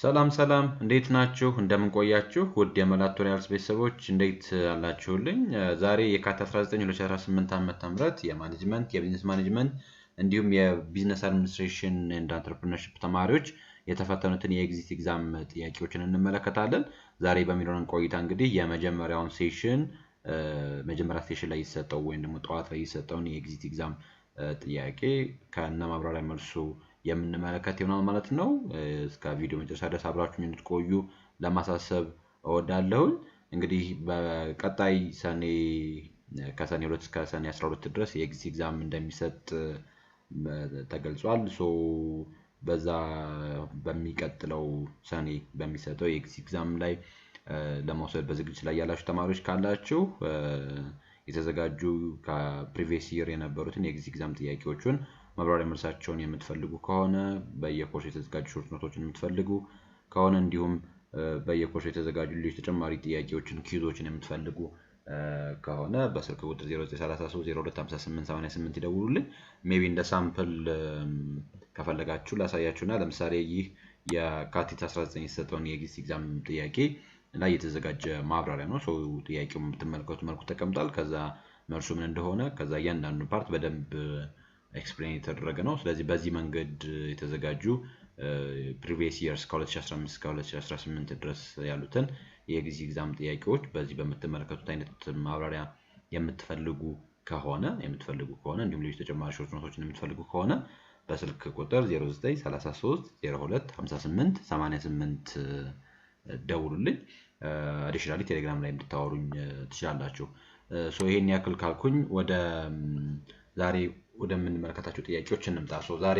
ሰላም ሰላም እንዴት ናችሁ? እንደምን ቆያችሁ? ውድ የመላት ቱቶሪያልስ ቤተሰቦች እንዴት አላችሁልኝ? ዛሬ የካቲት 19 2018 ዓ.ም የማኔጅመንት የቢዝነስ ማኔጅመንት እንዲሁም የቢዝነስ አድሚኒስትሬሽን ኤንድ አንትረፕረነርሺፕ ተማሪዎች የተፈተኑትን የኤግዚት ኤግዛም ጥያቄዎችን እንመለከታለን። ዛሬ በሚኖረን ቆይታ እንግዲህ የመጀመሪያውን ሴሽን መጀመሪያ ሴሽን ላይ ይሰጠው ወይም ደግሞ ጠዋት ላይ ይሰጠውን የኤግዚት ኤግዛም ጥያቄ ከነ ማብራሪያ መልሱ የምንመለከት ይሆናል ማለት ነው። እስከ ቪዲዮ መጨረሻ ድረስ አብራችሁኝ እንድትቆዩ ለማሳሰብ እወዳለሁ። እንግዲህ በቀጣይ ከሰኔ 2 እስከ ሰኔ 12 ድረስ የኤግዚት ኤግዛም እንደሚሰጥ ተገልጿል። በዛ በሚቀጥለው ሰኔ በሚሰጠው የኤግዚት ኤግዛም ላይ ለመውሰድ በዝግጅት ላይ ያላችሁ ተማሪዎች ካላችሁ የተዘጋጁ ከፕሪቪየስ ይር የነበሩትን የኤግዚት ኤግዛም ጥያቄዎችን ማብራሪያ መልሳቸውን የምትፈልጉ ከሆነ በየኮርሱ የተዘጋጁ ሾርት ኖቶችን የምትፈልጉ ከሆነ እንዲሁም በየኮርሱ የተዘጋጁ ሌሎች ተጨማሪ ጥያቄዎችን ኪዩዞችን የምትፈልጉ ከሆነ በስልክ ቁጥር 0933025888 ይደውሉልኝ። ሜቢ እንደ ሳምፕል ከፈለጋችሁ ላሳያችሁና ለምሳሌ ይህ የካቲት 19 የተሰጠውን የኤግዚት ኤግዛም ጥያቄ ላይ የተዘጋጀ ማብራሪያ ነው። ጥያቄው የምትመለከቱት መልኩ ተቀምጧል። ከዛ መልሱ ምን እንደሆነ ከዛ እያንዳንዱ ፓርት በደንብ ኤክስፕሌን የተደረገ ነው። ስለዚህ በዚህ መንገድ የተዘጋጁ ፕሪቪየስ ይርስ ከ2015 እስከ 2018 ድረስ ያሉትን የኤግዚት ኤግዛም ጥያቄዎች በዚህ በምትመለከቱት አይነት ማብራሪያ የምትፈልጉ ከሆነ እንዲሁም ሌሎች ተጨማሪ ሾርት ኖቶችን የምትፈልጉ ከሆነ በስልክ ቁጥር 0933025888 ደውሉልኝ። አዲሽናሊ ቴሌግራም ላይ እንድታወሩኝ ትችላላችሁ። ይሄን ያክል ካልኩኝ ወደ ዛሬ ወደምንመለከታቸው ጥያቄዎች እንምጣ። ዛሬ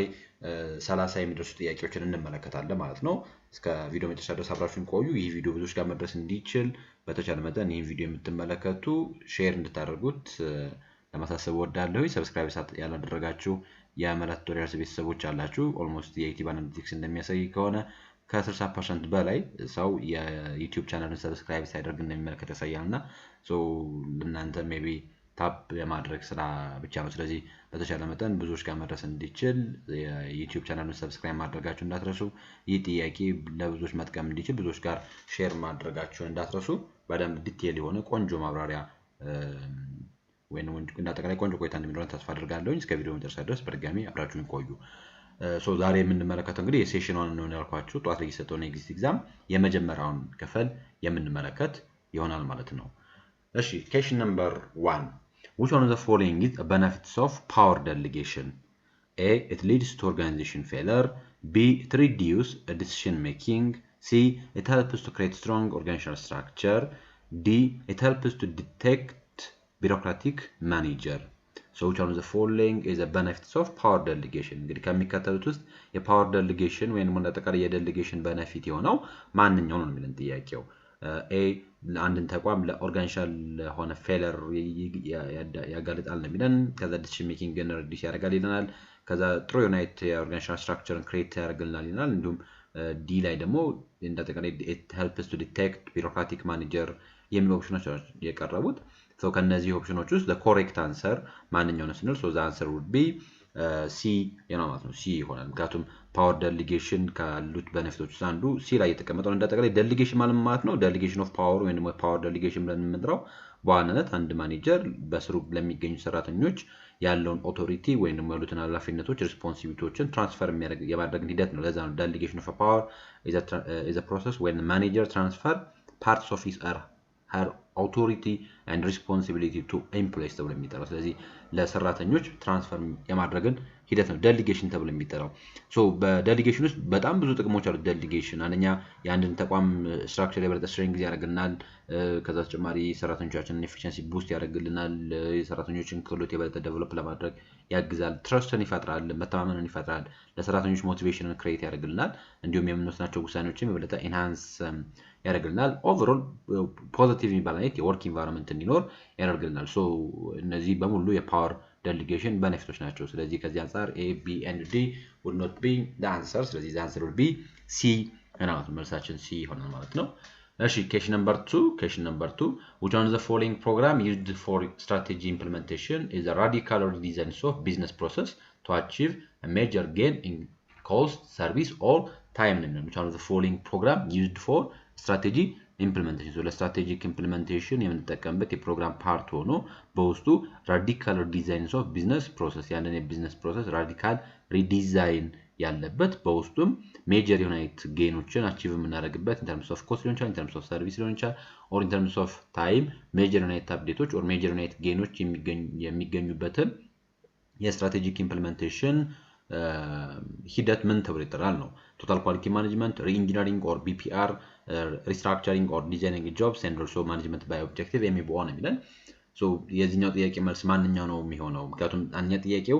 30 የሚደርሱ ጥያቄዎችን እንመለከታለን ማለት ነው። እስከ ቪዲዮ መጨረሻ ድረስ አብራችሁን ቆዩ። ይህ ቪዲዮ ብዙዎች ጋር መድረስ እንዲችል በተቻለ መጠን ይህን ቪዲዮ የምትመለከቱ ሼር እንድታደርጉት ለማሳሰብ እወዳለሁ። ሰብስክራይብ ያላደረጋችሁ የመላት ቱቶሪያልስ ቤተሰቦች አላችሁ። ኦልሞስት የዩቲዩብ አናሊቲክስ እንደሚያሳይ ከሆነ ከ60% በላይ ሰው የዩቲዩብ ቻናልን ሰብስክራይብ ሳያደርግ እንደሚመለከት ያሳያልና ለእናንተ ሜቢ ታፕ የማድረግ ስራ ብቻ ነው። ስለዚህ በተቻለ መጠን ብዙዎች ጋር መድረስ እንዲችል የዩቲዩብ ቻናሉን ሰብስክራይብ ማድረጋችሁ እንዳትረሱ። ይህ ጥያቄ ለብዙዎች መጥቀም እንዲችል ብዙዎች ጋር ሼር ማድረጋችሁን እንዳትረሱ። በደንብ ዲቴይል የሆነ ቆንጆ ማብራሪያ ወይንም እንዳጠቃላይ ቆንጆ ቆይታ እንደሚኖረን ተስፋ አድርጋለሁ። እስከ ቪዲዮ መጨረሻ ድረስ በድጋሚ አብራችሁን ቆዩ። ዛሬ የምንመለከተው እንግዲህ የሴሽን 1 ነው ያልኳችሁ ጠዋት ላይ የተሰጠውን ኤግዚት ኤግዛም የመጀመሪያውን ክፍል የምንመለከት ይሆናል ማለት ነው። እሺ question number 1. Which one of the following is a benefits of power delegation? A. It leads to organization failure. B. It reduces decision making. C. It helps to create strong organizational structure. D. It helps to detect bureaucratic manager. which one of the following is a benefits of power delegation? እንግዲህ ከሚከተሉት ውስጥ የፓወር ዴሊጌሽን ወይንም አጠቃላይ የዴሊጌሽን ቤኔፊት የሆነው ማንኛው ነው የሚለን ጥያቄው። ኤ ለአንድን ተቋም ለኦርጋናይዜሽናል ሆነ ፌለር ያጋልጣል ነው የሚለን። ከዛ ዲሲሽን ሜኪንግን ሪዲዩስ ያደርጋል ይለናል። ከዛ ጥሩ ዩናይት የኦርጋናይዜሽናል ስትራክቸርን ክሬት ያደርግልናል ይለናል። እንዲሁም ዲ ላይ ደግሞ እንደጠቃላይ it helps to detect bureaucratic manager የሚሉ ኦፕሽኖች የቀረቡት። ከነዚህ ኦፕሽኖች ውስጥ the አንሰር ማንኛው ነው ስንል the answer would be ሲ ማለት ነው። ሲ ይሆናል። ምክንያቱም ፓወር ዴሊጌሽን ካሉት ቤኔፊቶች ውስጥ አንዱ ሲ ላይ የተቀመጠው እንደጠቃላይ ዴሊጌሽን ማለት ነው። ዴሊጌሽን ኦፍ ፓወር ወይም ደግሞ ፓወር ዴሊጌሽን ብለን የምንጠራው በዋናነት አንድ ማኔጀር በስሩ ለሚገኙ ሰራተኞች ያለውን ኦቶሪቲ ወይም ደግሞ ያሉትን ኃላፊነቶች ሪስፖንሲቢሊቲዎችን ትራንስፈር የማድረግ ሂደት ነው። ለዛ ነው ዴሊጌሽን ኦፍ ፓወር is a process when manager transfer parts of his her authority and responsibility to employees ተብሎ የሚጠራው። ስለዚህ ለሰራተኞች ትራንስፈር የማድረግን ሂደት ነው ዴሊጌሽን ተብሎ የሚጠራው። በዴሊጌሽን ውስጥ በጣም ብዙ ጥቅሞች አሉት። ዴሊጌሽን አንደኛ የአንድን ተቋም ስትራክቸር የበለጠ ስትሬንግዝ ያደርግልናል። ከዛ ተጨማሪ ሰራተኞቻችንን ኤፊሺየንሲ ቡስት ያደርግልናል። የሰራተኞችን ክህሎት የበለጠ ዴቨሎፕ ለማድረግ ያግዛል። ትረስትን ይፈጥራል፣ መተማመንን ይፈጥራል። ለሰራተኞች ሞቲቬሽንን ክሬት ያደርግልናል። እንዲሁም የምንወስናቸው ውሳኔዎችን የበለጠ ኢንሃንስ ያደርግልናል። ኦቨርኦል ፖዚቲቭ የሚባል አይነት የወርክ ኢንቫይሮንመንት እንዲኖር ያደርግልናል። እነዚህ በሙሉ የፓወር ዴሊጌሽን ቤኔፊቶች ናቸው። ስለዚህ ከዚህ አንፃር A, B and D would not be the answer። ስለዚህ the answer would be C ማለት መልሳችን C ይሆናል ማለት ነው። እሺ question number 2 which one of the following program used for strategy implementation is a radical redesign of business process to achieve a major gain in cost, service or time ነው የሚለው which are the following program used for strategy implementation so ለስትራቴጂክ ኢምፕሊሜንቴሽን የምንጠቀምበት የፕሮግራም ፓርት ሆኖ በውስጡ ራዲካል ዲዛይንስ ኦፍ ቢዝነስ ፕሮሰስ ያለን የቢዝነስ ፕሮሰስ ራዲካል ሪዲዛይን ያለበት በውስጡም ሜጀር ዩናይት ጌኖችን አቺቭ የምናደርግበት in terms of cost ሊሆን ይችላል in terms of service ሊሆን ይችላል or in terms of time ሜጀር ዩናይት አፕዴቶች or ሜጀር ዩናይት ጌኖች የሚገኙበትን የስትራቴጂክ ኢምፕሊሜንቴሽን ሂደት ምን ተብሎ ይጠራል ነው ቶታል ኳሊቲ ማኔጅመንት ሪኢንጂነሪንግ ኦር ቢፒአር ሪስትራክቸሪንግ ኦር ዲዛይኒንግ ጆብስ ኤንድ ኦልሶ ማኔጅመንት ባይ ኦብጀክቲቭ የሚባለው ነው የሚለን ሶ የዚህኛው ጥያቄ መልስ ማንኛው ነው የሚሆነው ምክንያቱም አንኛ ጥያቄው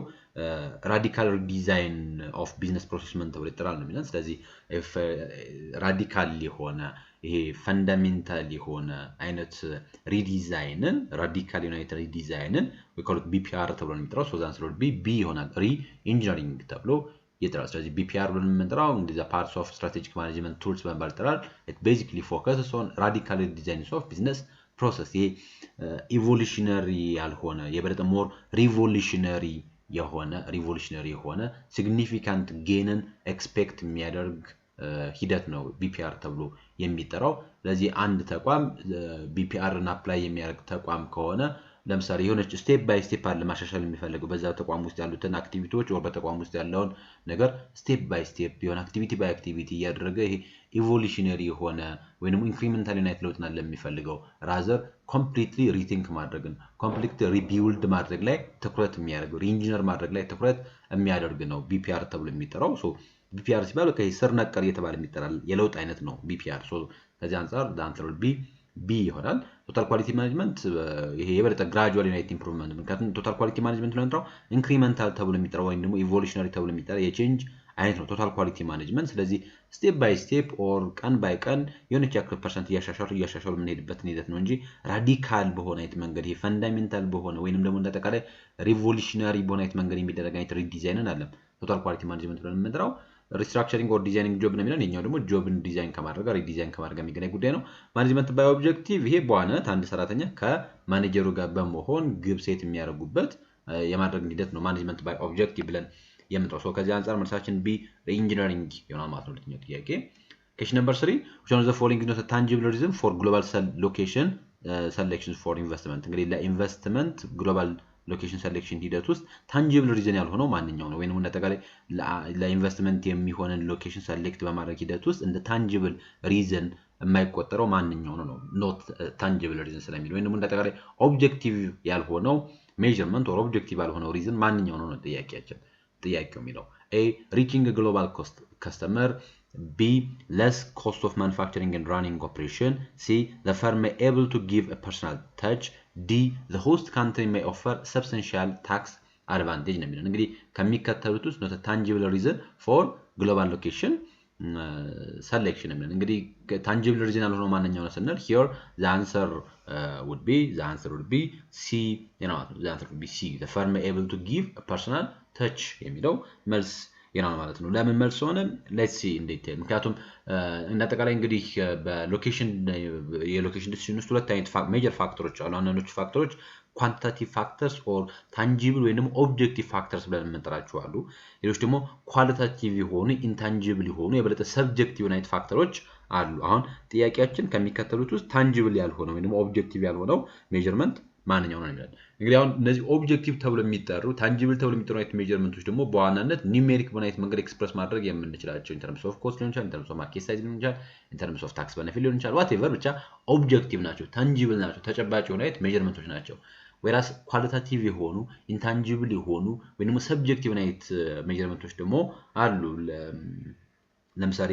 ራዲካል ዲዛይን ኦፍ ቢዝነስ ፕሮሰስ ምን ተብሎ ይጠራል ነው የሚለን ስለዚህ ራዲካል የሆነ ይሄ ፈንዳሜንታል የሆነ አይነት ሪዲዛይንን ራዲካል ዩናይት ሪዲዛይንን we call it BPR ተብሎ ነው የሚጠራው so the answer would be B ይሆናል ሪኢንጂነሪንግ ተብሎ ይጠራል ስለዚህ BPR ብለን የምንጠራው እንግዲህ parts of strategic management tools በመባል ይጠራል it basically focuses on radical designs of business process ይሄ ኢቮሉሽነሪ ያልሆነ የበለጠ ሞር ሪቮሉሽነሪ የሆነ ሲግኒፊካንት ጌንን ኤክስፔክት የሚያደርግ ሂደት ነው BPR ተብሎ የሚጠራው ስለዚህ አንድ ተቋም BPR እና አፕላይ የሚያደርግ ተቋም ከሆነ ለምሳሌ የሆነች ስቴፕ ባይ ስቴፕ አለ ማሻሻል የሚፈልገው በዛ ተቋም ውስጥ ያሉትን አክቲቪቲዎች or በተቋም ውስጥ ያለውን ነገር ስቴፕ ባይ ስቴፕ የሆነ አክቲቪቲ ባይ አክቲቪቲ ያደረገ ይሄ ኢቮሉሽነሪ የሆነ ወይንም ኢንክሪመንታል ዩናይት ለውጥ ነው ለሚፈልገው ራዘር ኮምፕሊትሊ ሪቲንክ ማድረግን ኮምፕሊትሊ ሪቢልድ ማድረግ ላይ ትኩረት የሚያደርግ ሪኢንጂነር ማድረግ ላይ ትኩረት የሚያደርግ ነው BPR ተብሎ የሚጠራው ሶ BPR ሲባል ከስር ነቀል እየተባለ የሚጠራል የለውጥ አይነት ነው BPR ሶ ከዚህ አንፃር the answer will be B ይሆናል ቶታል ኳሊቲ ማኔጅመንት ይሄ የበለጠ ግራጁዋል ዩናይት ኢምፕሩቭመንት ምክንያቱም ቶታል ኳሊቲ ማኔጅመንት ነው እንጥራው ኢንክሪመንታል ተብሎ የሚጠራው ወይንም ደግሞ ኢቮሉሽነሪ ተብሎ የሚጠራው የቼንጅ አይነት ነው ቶታል ኳሊቲ ማኔጅመንት ስለዚህ ስቴፕ ባይ ስቴፕ ኦር ቀን ባይ ቀን የሆነች ያክል ፐርሰንት እያሻሻሉ የምንሄድበት ሂደት ነው እንጂ ራዲካል በሆነ አይነት መንገድ ይሄ ፈንዳሜንታል በሆነ ወይንም ደግሞ እንደተቃላይ ሪቮሉሽነሪ በሆነ አይነት መንገድ የሚደረግ አይነት ሪዲዛይንን አለም ቶታል ኳሊቲ ማኔጅመንት ብለን የምንጠራው ሪስትራክቸሪንግ ኦር ዲዛይኒንግ ጆብ ነው የሚለው የኛው ደግሞ ጆብን ዲዛይን ከማድረግ ሪዲዛይን ከማድረግ የሚገናኝ ጉዳይ ነው ማኔጅመንት ባይ ኦብጀክቲቭ ይሄ በዋናነት አንድ ሰራተኛ ከማኔጀሩ ጋር በመሆን ግብ ሴት የሚያደርጉበት የማድረግ ሂደት ነው ማኔጅመንት ባይ ኦብጀክቲቭ ብለን የምንጠራው ሰው ከዚህ አንፃር መልሳችን ቢ ሪኢንጂነሪንግ ይሆናል ማለት ነው ለኛው ጥያቄ question number 3 which one of the following is not a tangible reason for global location selections for investment እንግዲህ ለኢንቨስትመንት ግሎባል ሎኬሽን ሴሌክሽን ሂደት ውስጥ ታንጂብል ሪዝን ያልሆነው ማንኛው ነው ወይንም እንደተጋላይ ለኢንቨስትመንት የሚሆንን ሎኬሽን ሴሌክት በማድረግ ሂደት ውስጥ እንደ ታንጂብል ሪዝን የማይቆጠረው ማንኛው ነው ኖት ታንጂብል ሪዝን ስለሚል ወይንም እንደተጋላይ ኦብጀክቲቭ ያልሆነው ሜዠርመንት ኦር ኦብጀክቲቭ ያልሆነው ሪዝን ማንኛው ነው ጥያቄው የሚለው A reaching a global customer B less cost of manufacturing and running operation C the firm may able to give a personal touch D the host country may offer substantial tax advantage ነው የሚለው እንግዲህ ከሚከተሉት ውስጥ not a tangible reason for global location selection ነው እንግዲህ tangible reason ያልሆነው ማንኛው ነው ስንል here the answer would be C you know the answer would be C the firm may able to give a personal touch የሚለው መልስ ይናል ማለት ነው ለምን መልስ ሆነ let's see እንዴት ምክንያቱም እንደተቃላይ እንግዲህ በሎኬሽን የሎኬሽን ዲሲዥን ውስጥ ሁለት አይነት ሜጀር ፋክተሮች አሉ አንዳንዶቹ ፋክተሮች ኳንቲታቲቭ ፋክተርስ ኦር ታንጂብል ወይንም ኦብጀክቲቭ ፋክተርስ ብለን የምንጠራቸው አሉ ሌሎች ደግሞ ኳሊታቲቭ የሆኑ ኢንታንጂብል የሆኑ የበለጠ ሰብጀክቲቭ አይነት ፋክተሮች አሉ አሁን ጥያቄያችን ከሚከተሉት ውስጥ ታንጂብል ያልሆነው ወይንም ኦብጀክቲቭ ያልሆነው ሜዠርመንት ማንኛው ነው ይላል እንግዲህ አሁን እነዚህ ኦብጀክቲቭ ተብሎ የሚጠሩ ታንጂብል ተብሎ የሚጠሩ አይነት ሜዠርመንቶች ደግሞ በዋናነት ኒሜሪክ በሆነ መንገድ ኤክስፕረስ ማድረግ የምንችላቸው ኢን ተርምስ ኦፍ ኮስት ሊሆን ይችላል ኢን ተርምስ ኦፍ ማርኬት ሳይዝ ሊሆን ይችላል ኢን ተርምስ ኦፍ ታክስ ቤኔፊት ሊሆን ይችላል ዋትኤቨር ብቻ ኦብጀክቲቭ ናቸው ታንጂብል ናቸው ተጨባጭ የሆኑ አይነት ሜዠርመንቶች ናቸው whereas ኳሊታቲቭ የሆኑ ኢንታንጂብል የሆኑ ወይ ደግሞ ሰብጀክቲቭ አይነት ሜዠርመንቶች ደግሞ አሉ ለምሳሌ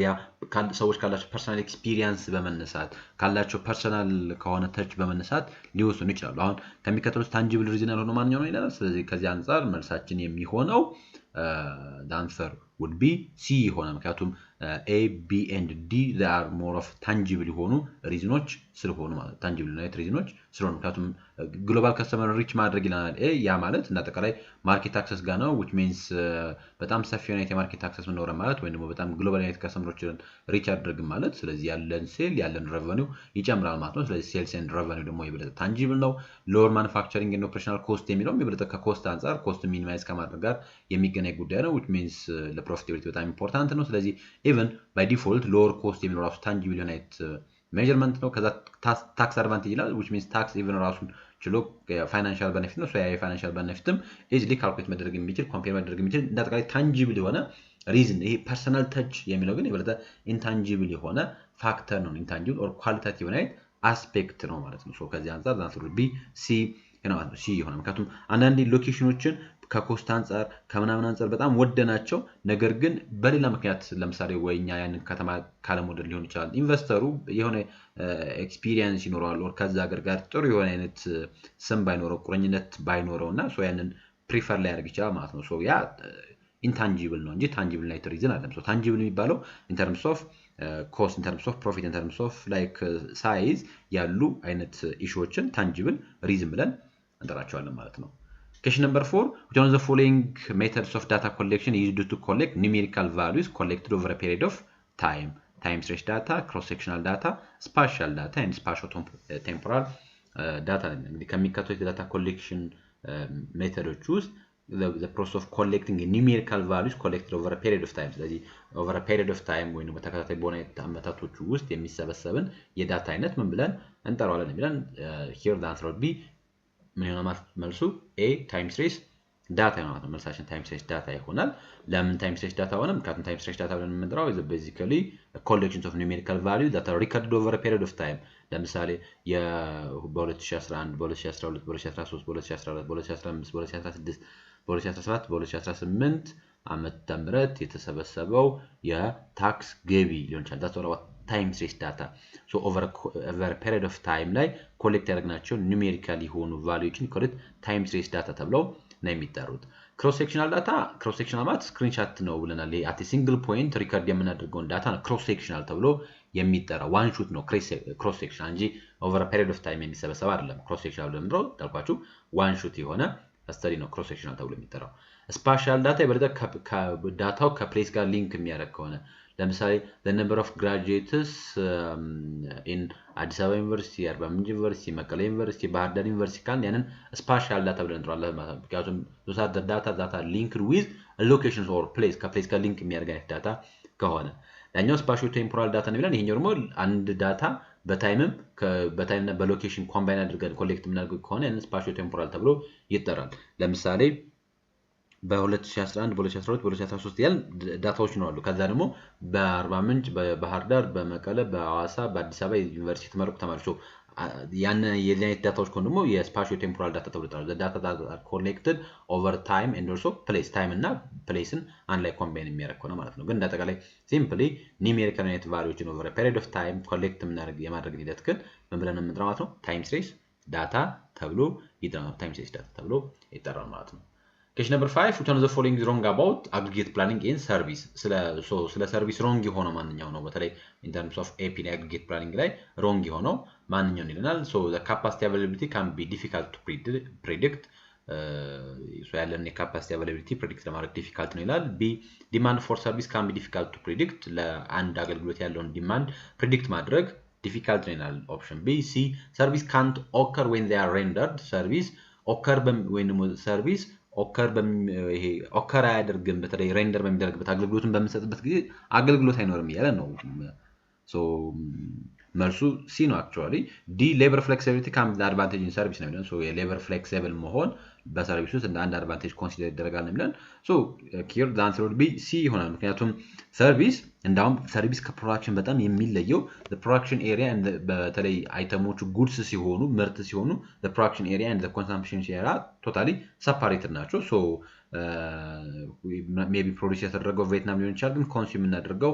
ሰዎች ካላቸው ፐርሰናል ኤክስፒሪየንስ በመነሳት ካላቸው ፐርሰናል ከሆነ ተች በመነሳት ሊወስኑ ይችላሉ አሁን ከሚከተሉት ታንጂብል ሪዝን ያልሆነው ማንኛው ነው ይላል ስለዚህ ከዚህ አንፃር መልሳችን የሚሆነው the answer would be C ይሆናል ምክንያቱም A B and D they are more of tangible የሆኑ ሪዝኖች ስለሆኑ ማለት tangible አይነት ሪዝኖች ስለሆነ ምክንያቱም ግሎባል ከስተመር ሪች ማድረግ ይላል ያ ማለት እና አጠቃላይ ማርኬት አክሰስ ጋር ነው which means በጣም ሰፊ የሆነ የማርኬት አክሰስ ኖረ ማለት ወይ ደግሞ በጣም ግሎባል የሆነ ከስተመሮችን ሪች አድርግም ማለት ስለዚህ ያለን ሴል ያለን ሬቨኒው ይጨምራል ማለት ነው ስለዚህ ሴልስ ኤንድ ሬቨኒው ደግሞ የበለጠ ታንጂብል ነው ሎወር ማኑፋክቸሪንግ ኤንድ ኦፕሬሽናል ኮስት የሚለው የበለጠ ከኮስት አንፃር ኮስት ሚኒማይዝ ከማድረግ ጋር የሚገናኝ ጉዳይ ነው which means ለፕሮፊታቢሊቲ በጣም ኢምፖርታንት ነው ስለዚህ ኢቭን ባይ ዲፎልት ሎወር ኮስት የሚለው ራሱ ታንጂብል የሆነ ሜጀርመንት ነው ከዛ ታክስ አድቫንቴጅ ይላል which means ታክስ ኢቭን ራሱን ችሎ ፋይናንሻል ቤኔፊት ነው ያ የፋይናንሻል ቤኔፊትም ኢዚሊ ካልኩሌት መደረግ የሚችል ኮምፔር መደረግ የሚችል እንዳጠቃላይ ታንጂብል የሆነ ሪዝን ይሄ ፐርሰናል ተች የሚለው ግን የበለጠ ኢንታንጂብል የሆነ ፋክተር ነው ኢንታንጂብል ኦር ኳሊታቲቭ የሆነ አስፔክት ነው ማለት ነው ከዚህ አንፃር ዛንስሩ ቢ ሲ ሲ ይሆናል ምክንያቱም አንዳንዴ ሎኬሽኖችን ከኮስት አንፃር ከምናምን አንፃር በጣም ወደናቸው ነገር ግን በሌላ ምክንያት ለምሳሌ ወይኛ ያንን ከተማ ካለመውደድ ሊሆን ይችላል ኢንቨስተሩ የሆነ ኤክስፒሪየንስ ይኖረዋል ኦር ከዛ ሀገር ጋር ጥሩ የሆነ አይነት ስም ባይኖረው ቁርኝነት ባይኖረው እና ያንን ፕሪፈር ላይ ያደርግ ይችላል ማለት ነው ያ ኢንታንጂብል ነው እንጂ ታንጂብል ናይት ሪዝን አይደለም ታንጂብል የሚባለው ኢን ተርምስ ኦፍ ኮስት ኢን ተርምስ ኦፍ ፕሮፊት ኢን ተርምስ ኦፍ ላይክ ሳይዝ ያሉ አይነት ኢሹዎችን ታንጂብል ሪዝን ብለን እንጠራቸዋለን ማለት ነው Question number 4, which one of the following methods of data collection is used to collect numerical values collected over a period of time? Time series data, cross-sectional data, spatial data, and spatio-temporal data. The ከሚካተቱ data collection methods ውስጥ the process of collecting numerical values collected over a period of time. ስለዚህ over a period of time ወይ ነው በተከታታይ በሆነ አመታቶች ውስጥ የሚሰበሰብን የዳታ አይነት ምን ብለን እንጠራዋለን የሚለን here the answer would be ምን ይሆናል መልሱ a time series data ነው ማለት ነው መልሳችን time series data ይሆናል ለምን time series data ሆነ ምክንያቱም time series data ብለን የምንጠራው is basically a collection of numerical values that are recorded over a period of time ለምሳሌ በ2011 በ2012 በ2013 በ2014 በ2015 በ2016 በ2017 በ2018 ዓመተ ምህረት የተሰበሰበው የታክስ ገቢ ሊሆን ይችላል that's all time series data so over a period of time ላይ ኮሌክት ያደረግናቸው ኑሜሪካል የሆኑ ቫልዩዎችን ኮሌክት time series data ተብለው ነው የሚጠሩት cross sectional data cross sectional ማለት ስክሪንሾት ነው ብለናል ይሄ at a single point ሪከርድ የምናደርገውን ዳታ ነው cross sectional ተብሎ የሚጠራ one shot ነው cross sectional እንጂ over a period of time የሚሰበሰብ አይደለም cross sectional ብለምድሮ ታልኳችሁ one shot የሆነ ስተዲ ነው cross sectional ተብሎ የሚጠራው spatial data የበለጠ ዳታው ከፕሌስ ጋር ሊንክ የሚያደርግ ከሆነ ለምሳሌ the number of graduates in አዲስ አበባ ዩኒቨርሲቲ አርባ ምንጭ ዩኒቨርሲቲ መቀሌ ዩኒቨርሲቲ ባህር ዳር ዩኒቨርሲቲ ካን ያንን ስፓሻል ዳታ ብለን እንጠራለን ማለት ነው ምክንያቱም those are the data that are linked with locations or place ከፕሌስ ጋር ሊንክ የሚያደርግ አይነት ዳታ ከሆነ ያኛው ስፓሻል ቴምፖራል ዳታ ነው ይላል ይሄኛው ደግሞ አንድ ዳታ በታይምና በሎኬሽን ኮምባይን አድርገን ኮሌክት የምናደርገው ከሆነ ያንን ስፓሻል ቴምፖራል ተብሎ ይጠራል ለምሳሌ በ2011 በ2012 በ2013 ያል ዳታዎች ነው አሉ ከዛ ደግሞ በአርባ ምንጭ በባህር ዳር በመቀለ በአዋሳ በአዲስ አበባ ዩኒቨርሲቲ ተመረቁ ተማሪዎች ያን የዚህ ዳታዎች ኮን ደግሞ የስፓሻል ቴምፖራል ዳታ ተብሎ ይጠራል the data that are collected over time and also place time እና placeን አንድ ላይ ኮምባይን የሚያደርግ ነው ማለት ነው ግን እንዳጠቃላይ ሲምፕሊ ኒሜሪካል ዩኒት ቫልዩዎችን over a period of time ኮሌክት የማድረግ ሂደት ግን ምን ብለን የምንጠራው ማለት ነው time series data ተብሎ ይጠራል time series data ተብሎ ይጠራል ማለት ነው Question number 5 which one of the following is wrong about aggregate planning in service ስለ ሰርቪስ wrong የሆነው ማንኛው ነው በተለይ in terms of AP aggregate planning ላይ wrong የሆነው ማንኛው ይለናል so the capacity availability can be difficult to predict ያለን የካፓሲቲ availability predict ለማድረግ difficult ነው ይላል B demand for service can be difficult to predict ለአንድ አገልግሎት ያለውን demand predict ማድረግ difficult ነው ይላል option B C service can't occur when they are rendered service occur when service ይሄ ኦከር አያደርግም በተለይ ሬንደር በሚደረግበት አገልግሎቱን በመሰጥበት ጊዜ አገልግሎት አይኖርም ያለ ነው so መልሱ C ነው actually D labor flexibility can be advantage in service ነው የሚለው so የሌበር flexible መሆን በሰርቪስ ውስጥ እንደ አንድ አድቫንቴጅ ኮንሲደር ይደረጋል ነው የሚለው so here the answer would be C ይሆናል ምክንያቱም ሰርቪስ እንዳውም ሰርቪስ ከፕሮዳክሽን በጣም የሚለየው the production area and በተለይ አይተሞቹ ጉድስ ሲሆኑ ምርት ሲሆኑ the production area and the consumption area totally separated ናቸው so maybe ፕሮዲዩስ የተደረገው ቪየትናም ሊሆን ይችላል ግን ኮንሱም እናደርገው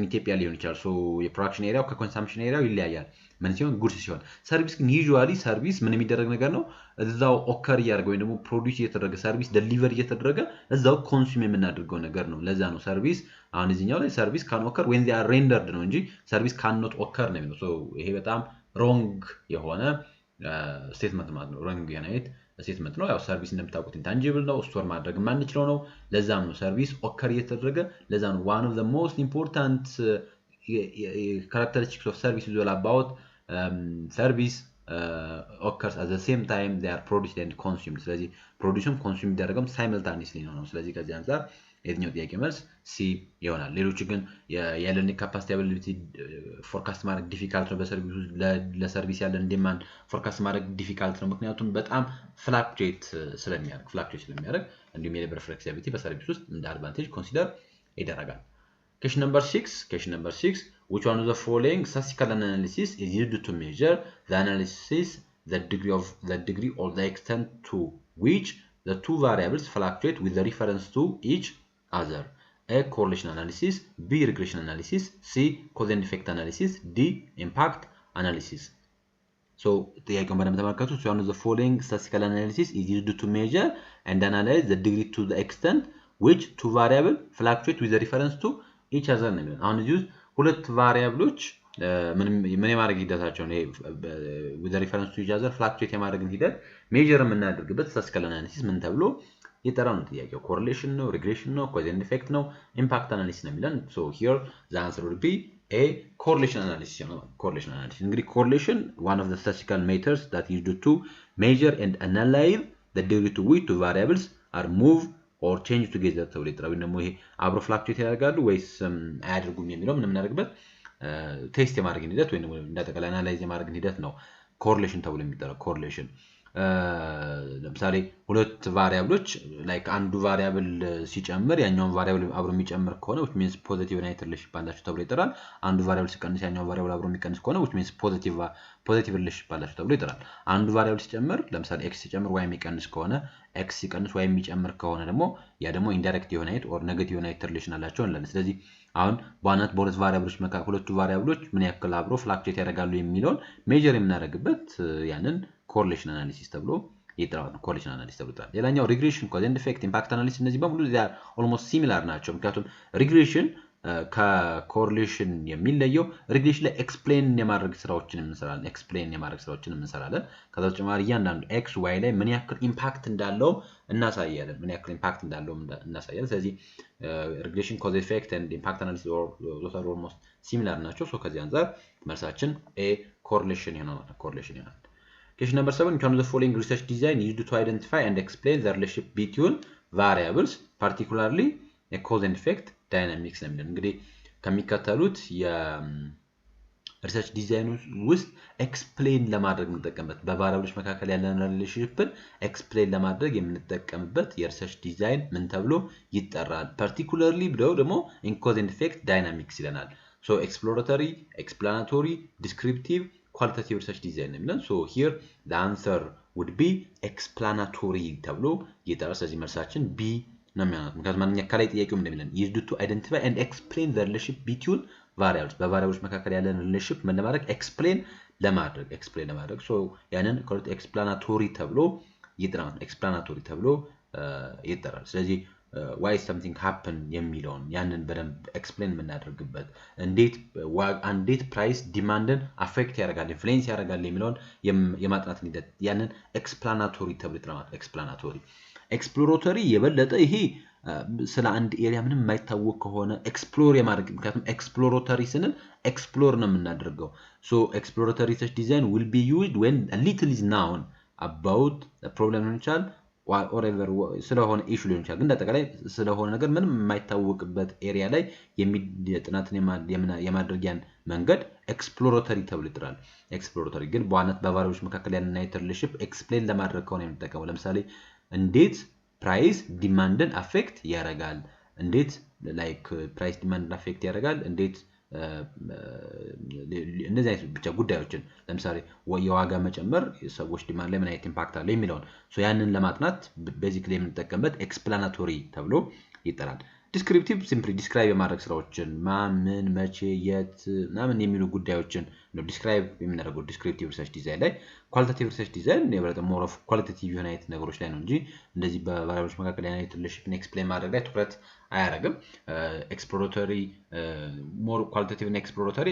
ኢትዮጵያ ሊሆን ይችላል so የፕሮዳክሽን ኤሪያው ከኮንሰምፕሽን ኤሪያው ይለያያል ምን ሲሆን ጉድስ ሲሆን ሰርቪስ ግን ዩዥዋሊ ሰርቪስ ምን የሚደረግ ነገር ነው እዛው ኦከር ያደርገ ወይ ደግሞ ፕሮዲዩስ እየተደረገ ሰርቪስ ዴሊቨር እየተደረገ እዛው ኮንሱም የምናደርገው ነገር ነው ለዛ ነው ሰርቪስ አሁን እዚህኛው ላይ ሰርቪስ ካን ኦከር when they are rendered ነው እንጂ ሰርቪስ ካን ኖት ኦከር ነው የሚለው so ይሄ በጣም ሮንግ የሆነ ስቴትመንት ማለት ነው ረኒንግ ዩኒት ስቴትመንት ነው ያው ሰርቪስ እንደምታውቁት ኢንታንጂብል ነው ስቶር ማድረግ ማንችለው ነው ለዛም ነው ሰርቪስ ኦከር እየተደረገ ለዛ ነው one of the most important characteristics of service is all about service occurs at the same time they are produced and consumed ስለዚህ ፕሮዲዩስም ኮንሱም ይደረገም ሳይመልታኒየስሊ ነው ስለዚህ ከዚህ አንፃር የትኛው ጥያቄ መልስ ሲ ይሆናል ሌሎች ግን የለርኒንግ ካፓሲቲ አቢሊቲ ፎርካስት ማድረግ ዲፊካልት ነው በሰርቪስ ለሰርቪስ ያለን ዲማንድ ፎርካስት ማድረግ ዲፊካልት ነው ምክንያቱም በጣም ፍላክቹዌት ስለሚያደርግ እንዲሁም የሌበር ፍሌክሲቢሊቲ በሰርቪስ ውስጥ እንደ አድቫንቴጅ ኮንሲደር ይደረጋል question number 6 which one of the following statistical analysis is used to measure the analysis the degree or the extent to which the two variables fluctuate with the reference to each other A. Correlation analysis B. Regression analysis C. Cause and effect analysis D. Impact analysis So ጥያቄውን በደንብ ተመልከቱ one of the following statistical analysis is used to measure and analyze the degree to the extent which two variables fluctuate with the reference to each other ነው የሚለው አሁን እዚህ ውስጥ ሁለት ቫሪያብሎች ምን የማድረግ ሂደታቸው ነው with the reference to each other fluctuate የማድረግን ሂደት ሜጀር የምናደርግበት statistical analysis ምን ተብሎ ይጠራል ነው ጥያቄው correlation ነው regression ነው cause and effect ነው impact analysis ነው የሚለን so here the answer would be a correlation analysis ነው correlation analysis እንግዲህ correlation one of the statistical methods that used to measure and analyze the degree to which two variables are moved or change together ተብሎ ይጠራል ደግሞ ይሄ አብሮ ፍላክቹዌት ያደርጋሉ ወይስ አያደርጉም የሚለው ምን እናደርግበት ቴስት የማድረግ ሂደት ወይ እንደተቀላ አናላይዝ የማድረግ ሂደት ነው ኮሪሌሽን ተብሎ የሚጠራው ኮሪሌሽን ለምሳሌ ሁለት ቫሪያብሎች ላይክ አንዱ ቫሪያብል ሲጨምር ያኛውን ቫሪያብል አብሮ የሚጨምር ከሆነ which means positive ዩናይት ሪሌሽንሺፕ አላቸው ተብሎ ይጠራል አንዱ ቫሪያብል ሲቀንስ ያኛው ቫሪያብል አብሮ የሚቀንስ ከሆነ which means positive ሪሌሽንሺፕ አላቸው ተብሎ ይጠራል አንዱ ቫሪያብል ሲጨምር ለምሳሌ x ሲጨምር y የሚቀንስ ከሆነ x ሲቀንስ y የሚጨምር ከሆነ ደግሞ ያ ደግሞ ኢንዳይሬክት ዩናይት ኦር ኔጌቲቭ ዩናይት ሪሌሽን አላቸው እንላለን ስለዚህ አሁን በአናት በሁለት ቫሪያብሎች መካከል ሁለቱ ቫሪያብሎች ምን ያክል አብሮ ፍላክቹዌት ያደርጋሉ የሚለውን ሜጀር የምናደርግበት ያንን correlation analysis ተብሎ ይጠራል correlation analysis ተብሎ ይጠራል ሌላኛው regression cause and effect impact analysis እነዚህ በሙሉ they are almost similar ናቸው ምክንያቱም regression ከcorrelation የሚለየው regression ላይ explain የማድረግ ስራዎችን እንሰራለን ከዛ በተጨማሪ እያንዳንዱ x y ላይ ምን ያክል ኢምፓክት እንዳለው እናሳያለን ስለዚህ regression cause effect and impact analysis those are almost similar ናቸው so ከዚህ አንፃር መልሳችን a correlation ይሆናል Question number 7, which one of the following research design used to identify and explain the relationship between variables, particularly a cause and effect dynamics? እንግዲህ ከሚከተሉት የሪሰርች ዲዛይን ውስጥ ኤክስፕሌን ለማድረግ የምንጠቀምበት በቫሪያብሎች መካከል ያለን ሪሌሽንሺፕን ኤክስፕሌን ለማድረግ የምንጠቀምበት የሪሰርች ዲዛይን ምን ተብሎ ይጠራል? particularly ብለው ደግሞ in cause and effect dynamics ይለናል. So exploratory, explanatory, descriptive qualitative research design so here the answer would be explanatory ተብሎ ይጠራል ስለዚህ መልሳችን B ነው የሚሆነው ምክንያቱም ማንኛ ከላይ ጥያቄው እንደሚለን used to identify and explain the relationship between variables በቫሪያብሎች መካከል ያለን relationship ምን ለማድረግ explain ለማድረግ so ያንን explanatory ተብሎ ይጠራል ስለዚህ why something happen የሚለውን ያንን በደንብ ኤክስፕሌን የምናደርግበት እንዴት ፕራይስ ዲማንድን አፌክት ያደርጋል ኢንፍሉዌንስ ያደርጋል የሚለውን የማጥናት ሂደት ያንን ኤክስፕላናቶሪ ተብሎ ይጠራል ኤክስፕሎራቶሪ የበለጠ ይሄ ስለ አንድ ኤሪያ ምንም የማይታወቅ ከሆነ ኤክስፕሎር የማድረግ ምክንያቱም ኤክስፕሎራቶሪ ስንል ኤክስፕሎር ነው የምናደርገው so exploratory research design will be used when a little is known about the problem ይችላል whatever ስለሆነ ኢሹ ሊሆን ይችላል ግን አጠቃላይ ስለሆነ ነገር ምንም የማይታወቅበት ኤሪያ ላይ ጥናትን የማድረጊያን መንገድ ኤክስፕሎራቶሪ ተብሎ ይጠራል ኤክስፕሎራቶሪ ግን በዋናነት በቫሪያብሎች መካከል ያለን ሪሌሽንሺፕ ኤክስፕሌን ለማድረግ ከሆነ የምንጠቀመው ለምሳሌ እንዴት ፕራይስ ዲማንድን አፌክት ያደርጋል እንዴት ላይክ ፕራይስ ዲማንድን አፌክት ያደርጋል እንዴት እነዚህ አይነት ብቻ ጉዳዮችን ለምሳሌ የዋጋ መጨመር ሰዎች ዲማንድ ላይ ምን አይነት ኢምፓክት አለው የሚለውን ሶ ያንን ለማጥናት ቤዚክሊ የምንጠቀምበት ኤክስፕላናቶሪ ተብሎ ይጠራል ዲስክሪፕቲቭ ሲምፕሊ ዲስክራይብ የማድረግ ስራዎችን ምን መቼ የት ምናምን የሚሉ ጉዳዮችን ነው ዲስክራይብ የምናደርገው ዲስክሪፕቲቭ ሪሰርች ዲዛይን ላይ። ኳሊቴቲቭ ሪሰርች ዲዛይን የበለጠ ሞር ኦፍ ኳሊቴቲቭ የሆነ አይነት ነገሮች ላይ ነው እንጂ እንደዚህ በቫሪያብሎች መካከል አይነት ሪሌሽን ኤክስፕሌን ማድረግ ላይ ትኩረት አያደርግም። ኤክስፕሎራቶሪ ሞር ኳሊቴቲቭ እና ኤክስፕሎራቶሪ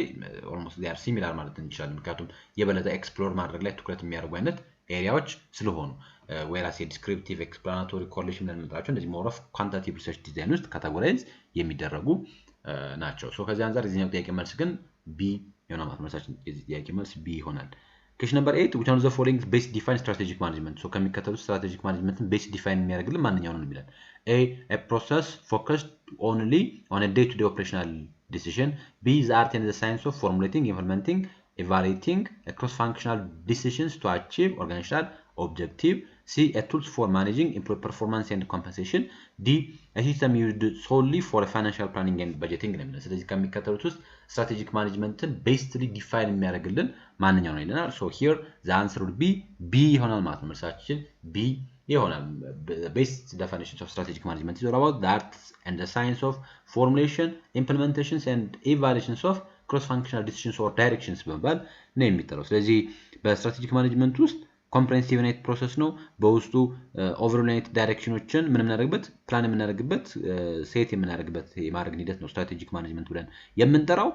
ኦልሞስት ዴይ አር ሲሚላር ማለት እንችላለን። ምክንያቱም የበለጠ ኤክስፕሎር ማድረግ ላይ ትኩረት የሚያደርጉ አይነት ኤሪያዎች ስለሆኑ whereas የዲስክሪፕቲቭ ኤክስፕላናቶሪ ኮሪሌሽን ብለን የምንጠራቸው እንደዚህ ሞር ኦፍ ኳንቲቴቲቭ ሪሰርች ዲዛይን ውስጥ ካቴጎራይዝ የሚደረጉ ናቸው። ሶ ከዚህ አንፃር የዚህኛው ጥያቄ መልስ ግን ቢ ይሆናል ማለት ነው። መልሳችን የዚህ ጥያቄ መልስ ቢ ይሆናል። question number 8 which one of the following best define strategic management? ሶ ከሚከተሉት ስትራቴጂክ ማኔጅመንትን ቤስ ዲፋይን የሚያደርግልን ማንኛው ነው የሚለን? a process focused only on a day-to-day operational decision. B the art and the science of formulating, implementing, evaluating cross-functional decisions to achieve organizational objective. C a tools for managing employee performance and compensation. D a system used solely for financial planning and budgeting ነው የሚለው። ስለዚህ ከሚከተሉት ውስጥ ስትራቴጂክ ማኔጅመንትን ቤስትሊ ዲፋይን የሚያደርግልን ማንኛው ነው ይለናል። ሶ ሂር the answer would be B ይሆናል ማለት ነው። መልሳችን B ይሆናል። best definitions of strategic management is all about the art and the science of formulation, implementations and evaluations of cross-functional decisions or directions በመባል ነው የሚጠራው። ስለዚህ በስትራቴጂክ ማኔጅመንት ውስጥ ኮምፕሬሄንሲቭ ዩናይት ፕሮሰስ ነው። በውስጡ ኦቨርኦል ዩናይት ዳይሬክሽኖችን ምን የምናደርግበት ፕላን የምናደርግበት ሴት የምናደርግበት የማድረግ ሂደት ነው ስትራቴጂክ ማኔጅመንት ብለን የምንጠራው።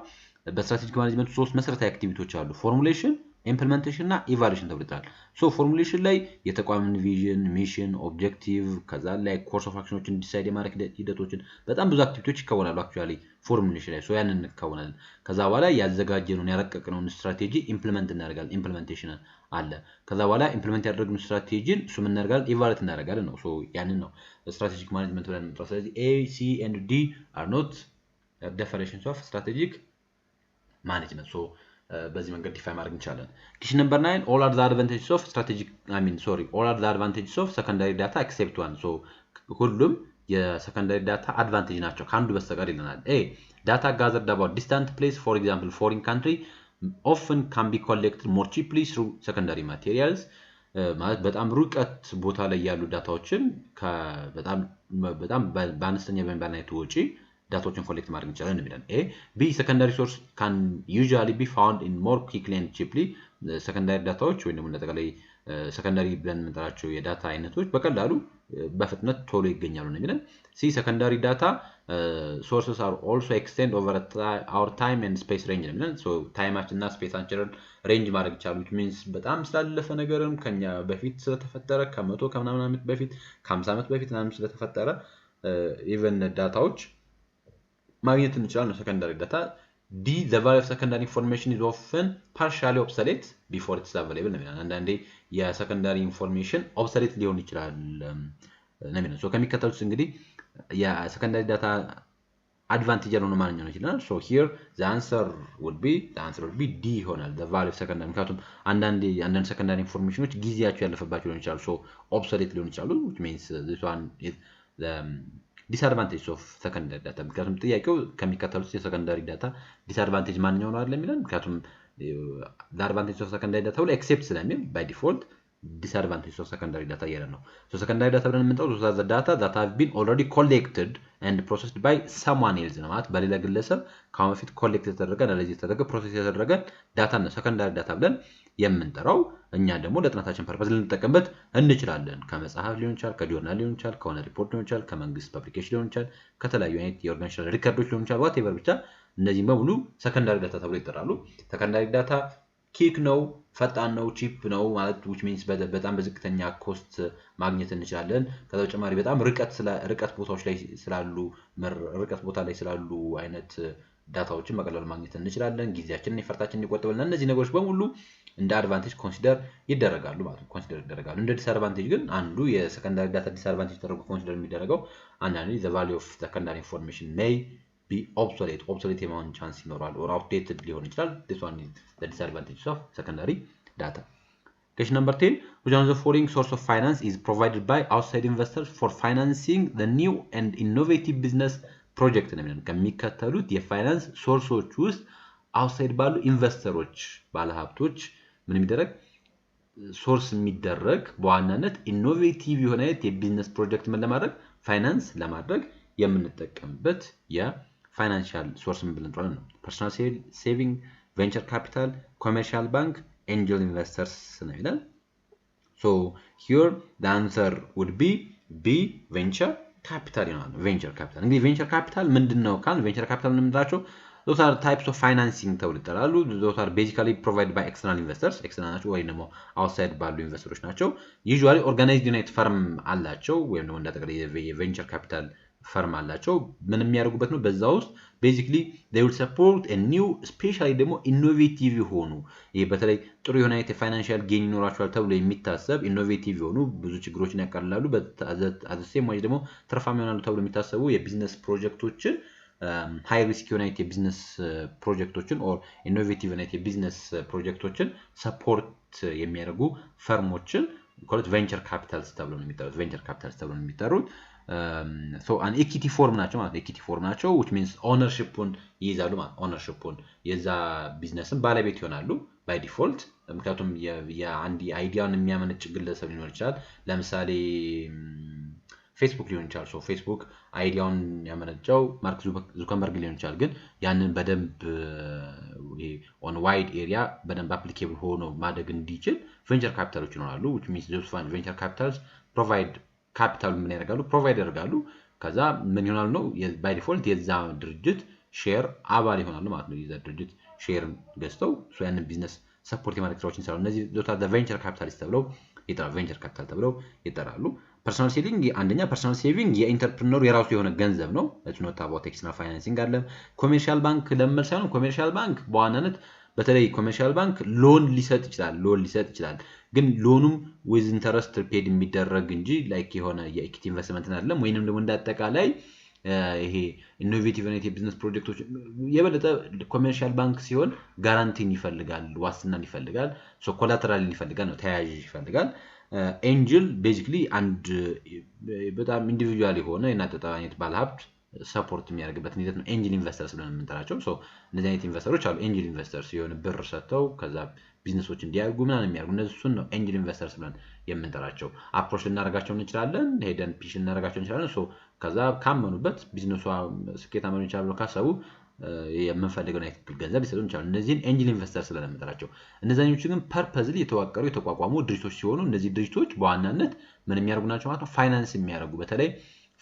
በስትራቴጂክ ማኔጅመንት ሶስት መሰረታዊ አክቲቪቲዎች አሉ። ፎርሙሌሽን፣ ኢምፕሊሜንቴሽን እና ኢቫሉዌሽን ተብሎ ይጠራል። ሶ ፎርሙሌሽን ላይ የተቋምን ቪዥን፣ ሚሽን፣ ኦብጀክቲቭ ከዛ ላይ ኮርስ ኦፍ አክሽኖችን ዲሳይድ የማድረግ ሂደቶችን በጣም ብዙ አክቲቪቲዎች ይከወናሉ አክቹአሊ ፎርሙሌሽን ላይ። ሶ ያንን እንከወናለን። ከዛ በኋላ ያዘጋጀነውን ያረቀቅነውን ስትራቴጂ ኢምፕሊሜንት እናደርጋለን። ኢምፕሊሜንቴሽን አለ። ከዛ በኋላ ኢምፕሊሜንት ያደረግነው ስትራቴጂን እሱ ምን እናደርጋለን? ኢቫሉዌት እናደርጋለን ነው። ሶ ያንን ነው ስትራቴጂክ ማኔጅመንት ብለን የምንጠራው። ስለዚህ ኤ ሲ ኤንድ ዲ አር ኖት definitions of strategic management. ሶ በዚህ መንገድ ዲፋይን ማድረግ እንችላለን። question number 9 all are the advantages of strategic all are the advantages of secondary data except one. ሶ ሁሉም የሰከንዳሪ ዳታ አድቫንቴጅ ናቸው ከአንዱ በስተቀር ይለናል። ኤ data gathered about distant place, for example foreign country, often can be collected more cheaply through secondary materials. ማለት በጣም ሩቀት ቦታ ላይ ያሉ ዳታዎችን በጣም በአነስተኛ በሚባል አይነት ወጪ ዳታዎችን ኮሌክት ማድረግ እንችላለን የሚለን። ኤ ቢ ሰከንዳሪ ሶርስ ካን ዩዥዋሊ ቢ ፋውንድ ኢን ሞር ኩዊክሊ ኤንድ ቺፕሊ። ሰከንዳሪ ዳታዎች ወይም ደግሞ እንደጠቃላይ ሰከንዳሪ ብለን የምንጠራቸው የዳታ አይነቶች በቀላሉ በፍጥነት ቶሎ ይገኛሉ ነው የሚለን። ሲ ሰከንዳሪ ዳታ ሶርሰስ አር ኦልሶ ኤክስቴንድ ኦቨር አወር ታይም ኤንድ ስፔስ ሬንጅ ነው የሚለን። ሶ ታይማችን እና ስፔሳችንን ሬንጅ ማድረግ ይቻላል። which means በጣም ስላለፈ ነገርም ከኛ በፊት ስለተፈጠረ ከመቶ ከምናምን ዓመት በፊት ከ50 ዓመት በፊት ምናምን ስለተፈጠረ ኢቨን ዳታዎች ማግኘት እንችላለን ነው ሰከንዳሪ ዳታ። ዲ the value of secondary information is often partially obsolete before it's available ነው የሚለን። አንዳንዴ የሰከንዳሪ ኢንፎርሜሽን ኦብሶሌት ሊሆን ይችላል ነው የሚለን። ሶ ከሚከተሉት እንግዲህ የሰከንዳሪ ዳታ አድቫንቴጅ ያልሆነ ማንኛው ነው ይችላል። ሶ here the answer would be D ይሆናል the value of secondary። ምክንያቱም አንዳንድ ሰከንዳሪ ኢንፎርሜሽኖች ጊዜያቸው ያለፈባቸው ሊሆን ይችላል። ሶ ኦብሶሌት ሊሆን ይችላሉ which means this one is the disadvantage of secondary data። ምክንያቱም ጥያቄው ከሚከተሉት የሰከንዳሪ ዳታ ዲስአድቫንቴጅ ማንኛው ነው አይደል የሚለን። ምክንያቱም the advantage of secondary data ሁሉ ኤክሴፕት ስለሚል by default disadvantage of secondary data እያለን ነው። so secondary data ብለን የምንጠራው the data that have been already collected and processed by someone else ነው ማለት በሌላ ግለሰብ ከአሁን በፊት ኮሌክት የተደረገ አናላይዝ የተደረገ ፕሮሰስ የተደረገ ዳታ ነው ሰከንዳሪ ዳታ ብለን የምንጠራው። እኛ ደግሞ ለጥናታችን ፐርፐዝ ልንጠቀምበት እንችላለን። ከመጽሐፍ ሊሆን ይችላል፣ ከጆርናል ሊሆን ይችላል፣ ከሆነ ሪፖርት ሊሆን ይችላል፣ ከመንግስት ፐብሊኬሽን ሊሆን ይችላል፣ ከተለያዩ አይነት የኦርጋናይዜሽን ሪከርዶች ሊሆን ይችላል። ዋትኤቨር ብቻ እነዚህም በሙሉ ሰከንዳሪ ዳታ ተብሎ ይጠራሉ። ሰከንዳሪ ዳታ ኪክ ነው፣ ፈጣን ነው፣ ቺፕ ነው ማለት which means በጣም በዝቅተኛ ኮስት ማግኘት እንችላለን። ከዛ በተጨማሪ በጣም ርቀት ቦታዎች ላይ ስላሉ አይነት ዳታዎችን በቀላሉ ማግኘት እንችላለን። ጊዜያችንን የፈርታችንን ይቆጥብልናል። እነዚህ ነገሮች በሙሉ እንደ አድቫንቴጅ ኮንሲደር ይደረጋሉ ማለት ነው። እንደ ዲስአድቫንቴጅ ግን አንዱ የሰከንዳሪ ዳታ ዲስአድቫንቴጅ ተደርጎ ኮንሲደር የሚደረገው አንዳንዴ the value of secondary information may be obsolete የመሆን ቻንስ ይኖራል or outdated ሊሆን ይችላል። this one is the disadvantage of secondary data. question number 10 which one of the following source of finance is provided by outside investors for financing the new and innovative business project ነው የሚለን። ከሚከተሉት የፋይናንስ ሶርሶች ውስጥ አውትሳይድ ባሉ ኢንቨስተሮች ባለሀብቶች ምን የሚደረግ ሶርስ የሚደረግ በዋናነት ኢኖቬቲቭ የሆነ የቢዝነስ ፕሮጀክት ምን ለማድረግ ፋይናንስ ለማድረግ የምንጠቀምበት የፋይናንሻል ሶርስ ምን ብለን እንጠራለን ነው። ፐርሰናል ሴቪንግ፣ ቬንቸር ካፒታል፣ ኮሜርሻል ባንክ፣ ኤንጀል ኢንቨስተርስ ነው ይላል። So here the answer would be B, venture capital ይሆናል። venture capital እንግዲህ venture capital ምንድነው ካል venture capital ምንድናቸው? those are types of financing ተብሎ ይጠራሉ። those are basically provided by external investors external ናቸው ወይም ደግሞ outside ባሉ ኢንቨስተሮች ናቸው። usually organized unit firm አላቸው ወይም ደግሞ እንዳጠቃላይ የventure capital ፈርም አላቸው። ምን የሚያደርጉበት ነው? በዛ ውስጥ basically they will support a new especially ደግሞ innovative የሆኑ ይሄ በተለይ ጥሩ የሆነ የፋይናንሻል ጌን ይኖራቸዋል ተብሎ የሚታሰብ ኢኖቬቲቭ የሆኑ ብዙ ችግሮችን ያቃልላሉ በተሰም ወይ ደግሞ ትርፋማ ይሆናሉ ተብሎ የሚታሰቡ የቢዝነስ ፕሮጀክቶችን ሃይ ሪስክ የሆነ የቢዝነስ ፕሮጀክቶችን ኦር ኢኖቬቲቭ የሆነ የቢዝነስ ፕሮጀክቶችን ሰፖርት የሚያደርጉ ፈርሞችን ኮለት ቬንቸር ካፒታልስ ተብሎ ነው የሚጠሩት። ቬንቸር ካፒታልስ ተብሎ ነው የሚጠሩት። so an equity form ናቸው ማለት equity form ናቸው which means ownership-ን ይይዛሉ ማለት ownership-ን የዛ ቢዝነስን ባለቤት ይሆናሉ by default ምክንያቱም የአንድ አይዲያን የሚያመነጭ ግለሰብ ሊኖር ይችላል። ለምሳሌ ፌስቡክ ሊሆን ይችላል። so ፌስቡክ አይዲያውን ያመነጨው ማርክ ዙከርበርግ ሊሆን ይችላል። ግን ያንን በደንብ on wide area በደንብ applicable ሆኖ ማደግ እንዲችል ቬንቸር ካፒታሎች ይኖራሉ which means those venture capitals provide ካፒታል ምን ያደርጋሉ? ፕሮቫይድ ያደርጋሉ። ከዛ ምን ይሆናል ነው ባይ ዲፎልት የዛ ድርጅት ሼር አባል ይሆናሉ ማለት ነው። የዛ ድርጅት ሼር ገዝተው ያንን ቢዝነስ ሰፖርት የማድረግ ስራዎችን ይሰራሉ። እነዚህ ዶታ ቬንቸር ካፒታሊስት ተብለው ይጠራሉ። ቬንቸር ካፒታል ተብለው ይጠራሉ። ፐርሰናል ሴቪንግ አንደኛ ፐርሰናል ሴቪንግ የኢንተርፕረነሩ የራሱ የሆነ ገንዘብ ነው። let's not about external financing አለ። ኮሜርሻል ባንክ ለምን ሳይሆን ኮሜርሻል ባንክ በዋናነት በተለይ ኮሜርሻል ባንክ ሎን ሊሰጥ ይችላል ግን ሎኑም with interest paid የሚደረግ እንጂ ላይክ የሆነ የኢኩዊቲ ኢንቨስትመንት አይደለም። ወይንም ደግሞ እንዳጠቃላይ ይሄ ኢኖቬቲቭ እና የቢዝነስ ፕሮጀክቶች የበለጠ ኮሜርሻል ባንክ ሲሆን ጋራንቲን ይፈልጋል፣ ዋስትናን ይፈልጋል፣ ሶ ኮላተራል ይፈልጋል ነው ተያያዥ ይፈልጋል። ኤንጅል ቤዚክሊ አንድ በጣም ኢንዲቪጁዋል የሆነ የናጠጣ አይነት ባለሀብት ሰፖርት የሚያደርግበት ሂደት ነው ኤንጅል ኢንቨስተርስ ብለን የምንጠራቸው። ሶ እነዚህ አይነት ኢንቨስተሮች አሉ። ኤንጅል ኢንቨስተርስ የሆነ ብር ሰጥተው ከዛ ቢዝነሶች እንዲያድጉ ምናምን የሚያደርጉ እነሱን ነው ኤንጅል ኢንቨስተርስ ብለን የምንጠራቸው። አፕሮች ልናደርጋቸው እንችላለን፣ ሄደን ፒች ልናደርጋቸው እንችላለን። ሶ ከዛ ካመኑበት ቢዝነሷ ስኬታማ ሊሆን ይችላል ብለው ካሰቡ የምንፈልገውን አይነት ገንዘብ ሊሰጡን ይችላሉ። እነዚህን ኤንጅል ኢንቨስተርስ ብለን የምንጠራቸው። እነዛኞቹ ግን ፐርፐዝሊ የተቋቋሙ ድርጅቶች ሲሆኑ እነዚህ ድርጅቶች በዋናነት ምን የሚያደርጉ ናቸው ማለት ነው? ፋይናንስ የሚያደርጉ በተለይ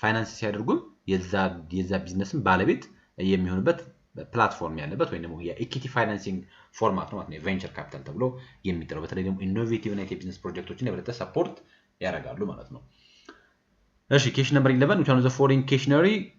ፋይናንስ ሲያደርጉም የዛ ቢዝነስን ባለቤት የሚሆንበት ፕላትፎርም ያለበት ወይ ደግሞ የኢኩዊቲ ፋይናንሲንግ ፎርማት ነው ማለት ነው ቬንቸር ካፒታል ተብሎ የሚጠራው። በተለይ ደግሞ ኢኖቬቲቭ እና የቢዝነስ ፕሮጀክቶችን የበለጠ ሰፖርት ያደርጋሉ ማለት ነው። እሺ question number 11 which one of the following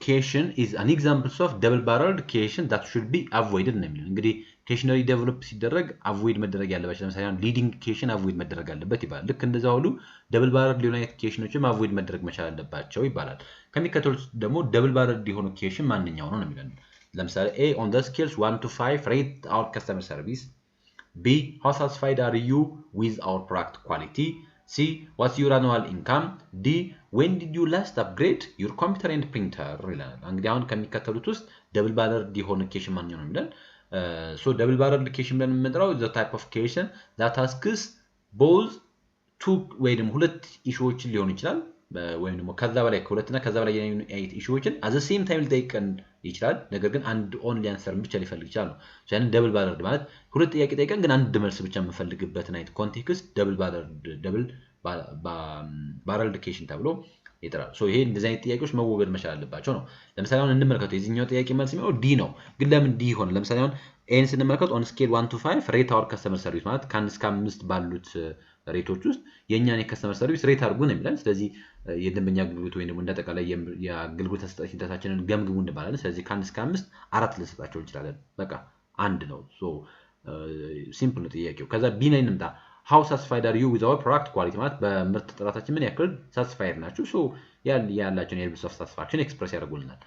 cation is an examples of double barreled cation that should be avoided ነው የሚለው። እንግዲህ ኬሽነሪ ዴቨሎፕ ሲደረግ አቮይድ መደረግ ያለበት ለምሳሌ አሁን ሊዲንግ ኬሽን አቮይድ መደረግ አለበት ይባላል። ልክ እንደዛ ሁሉ ደብል ባረልድ ሊሆኑ አይነት ኬሽኖችም አቮይድ መደረግ መቻል አለባቸው ይባላል። ከሚከተሉት ደግሞ ደብል ባረልድ የሆኑ ኬሽን ማንኛው ነው የሚለው። ለምሳሌ A on the scales 1 to 5 rate our customer service. B how satisfied are you with our product quality? C what's your annual income? D when did you last upgrade your computer and printer ይላል። እንግዲህ አሁን ከሚከተሉት ውስጥ ደብል ባረልድ የሆኑ ኬሽን ማንኛው ነው የሚለው። so double barreled cation ብለን የምንጠራው the type of cation that asks both two ወይ ደግሞ ሁለት ኢሹዎችን ሊሆን ይችላል ወይም ደግሞ ከዛ በላይ ከሁለትና ከዛ በላይ የሆኑ ኢሹዎችን at the same time ሊጠይቀን ይችላል። ነገር ግን አንድ ኦንሊ አንሰር ብቻ ሊፈልግ ይችላል ነው። ያን ደብል ባረልድ ማለት ሁለት ጥያቄ ጠይቀን ግን አንድ መልስ ብቻ የምፈልግበትን አይነት ኮንቴክስት ደብል ባረልድ ኬሽን ተብሎ ይጠራል። ሶ ይሄ እንደዚህ አይነት ጥያቄዎች መወገድ መቻል አለባቸው ነው። ለምሳሌ አሁን እንመልከተው የዚህኛው ጥያቄ መልስ የሚሆነው ዲ ነው። ግን ለምን ዲ ሆነ? ለምሳሌ አሁን ኤን ስንመለከት on scale 1 to 5 rate our customer service ማለት ከ1 እስከ 5 ባሉት ሬቶች ውስጥ የኛን የከስተመር ሰርቪስ ሬት አድርጉ ነው የሚለን። ስለዚህ የደንበኛ አገልግሎት ወይ ደግሞ እንደጠቃላይ የአገልግሎት አሰጣጥ ሂደታችንን ገምግሙ እንባላለን። ስለዚህ ከ1 እስከ 5 4 ልንሰጣቸው እንችላለን። በቃ አንድ ነው። ሶ ሲምፕል ነው ጥያቄው። ከዛ ቢ ላይ እንምጣ። how satisfied are you with our product quality ማለት በምርት ጥራታችን ምን ያክል satisfied ናችሁ? ሶ ያላችሁን የሌቭል ኦፍ ሳቲስፋክሽን ኤክስፕረስ ያደርጉልናል።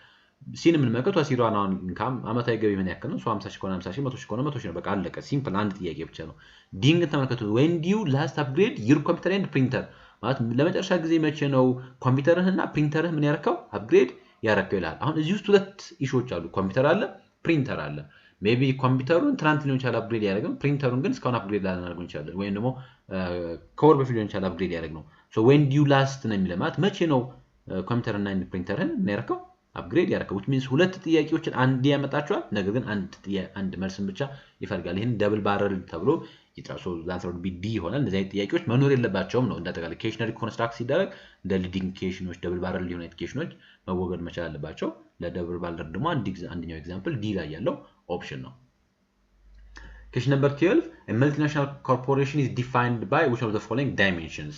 ሲን የምንመለከተው አሲሯን ኢንካም አመታዊ ገቢ ምን ያክል ነው? 50 ሺህ ከሆነ 50 ሺህ፣ 100 ሺህ ከሆነ 100 ሺህ ነው። በቃ አለቀ። ሲምፕል አንድ ጥያቄ ብቻ ነው። ዲንግ ተመልከቱ። when do you last upgrade your computer and printer ማለት ለመጨረሻ ጊዜ መቼ ነው ኮምፒውተርህና ፕሪንተርህ ምን ያረከው አፕግሬድ ያረከው ይላል። አሁን እዚህ ውስጥ ሁለት ኢሹዎች አሉ። ኮምፒውተር አለ፣ ፕሪንተር አለ። ሜቢ ኮምፒውተሩን ትናንት ሊሆን ይችላል አፕግሬድ ያደረገው፣ ፕሪንተሩን ግን እስካሁን አፕግሬድ ላናደርገው እንችላለን። ወይም ደግሞ ከወር በፊት ሊሆን ይችላል አፕግሬድ ያደረግነው። ሶ when do you last ነው የሚለው ማለት መቼ ነው ኮምፒውተርና ፕሪንተርህን ምን ያረከው አፕግሬድ ያደርጋል which means ሁለት ጥያቄዎችን አንድ ያመጣቸዋል ነገር ግን አንድ መልስን ብቻ ይፈልጋል ይሄን ደብል ባረል ተብሎ ይጥራል so the answer would be D ይሆናል እንደዚህ አይነት ጥያቄዎች መኖር የለባቸውም ነው እንዳጠቃላይ ኬሽነሪ ኮንስትራክት ሲደረግ እንደ ሊዲንግ ኬሽኖች ደብል ባረል ሊሆኑ ኬሽኖች መወገድ መቻል አለባቸው ለደብል ባረል ደግሞ አንደኛው ኤግዛምፕል D ላይ ያለው ኦፕሽን ነው Question number 12 a multinational corporation is defined by which of the following dimensions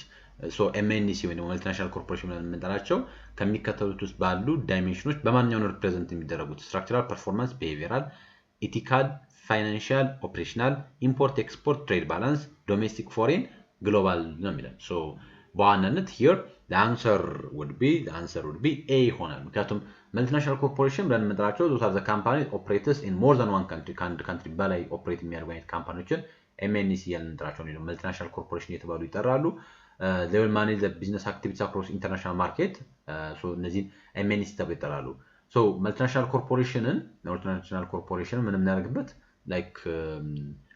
so MNC ወይ multinational corporation የምንጠራቸው ከሚከተሉት ውስጥ ባሉ ዳይሜንሽኖች በማንኛው ነው ሪፕሬዘንት የሚደረጉት structural performance behavioral ethical financial operational import export trade balance domestic foreign global ነው የሚለው so በዋናነት here the answer would be A ይሆናል ምክንያቱም multinational corporation ብለን የምንጠራቸው those are the companies operates in more than one country ከአንድ ካንትሪ በላይ ኦፕሬት የሚያደርጉ አይነት ካምፓኒዎችን MNC ያልን እንጠራቸው ነው multinational corporation የተባሉ ይጠራሉ they will manage the business activities across international market so እነዚህ MNC ተብለው ይጠራሉ so multinational corporation ምንም እናደርግበት like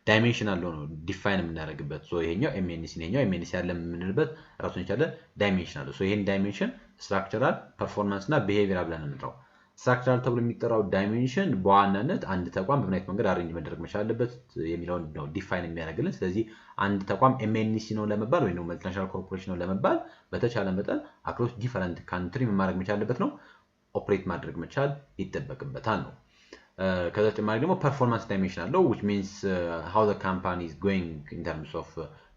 ዳይሜንሽን አለው ነው ዲፋይን የምናደርግበት so ይሄኛው MNC ነኛው MNC ያለ የምንልበት ራሱን የቻለ ዳይሜንሽን አለው so ይሄን ዳይሜንሽን ስትራክቸራል ፐርፎርማንስ እና ቢሄቪየራል ብለን እንጠራው ስትራክቸራል ተብሎ የሚጠራው ዳይሜንሽን በዋናነት አንድ ተቋም በምን አይነት መንገድ አሬንጅ መደረግ መቻል አለበት የሚለውን ነው ዲፋይን የሚያደርግልን ስለዚህ አንድ ተቋም MNC ነው ለመባል ወይ ነው መልቲናሽናል ኮርፖሬሽን ነው ለመባል በተቻለ መጠን አክሮስ ዲፈረንት ካንትሪ ማድረግ መቻል አለበት ነው ኦፕሬት ማድረግ መቻል ይጠበቅበታል ነው ከዛ ተጨማሪ ደግሞ ፐርፎርማንስ ዳይሜንሽን አለው which means how the company is going in terms of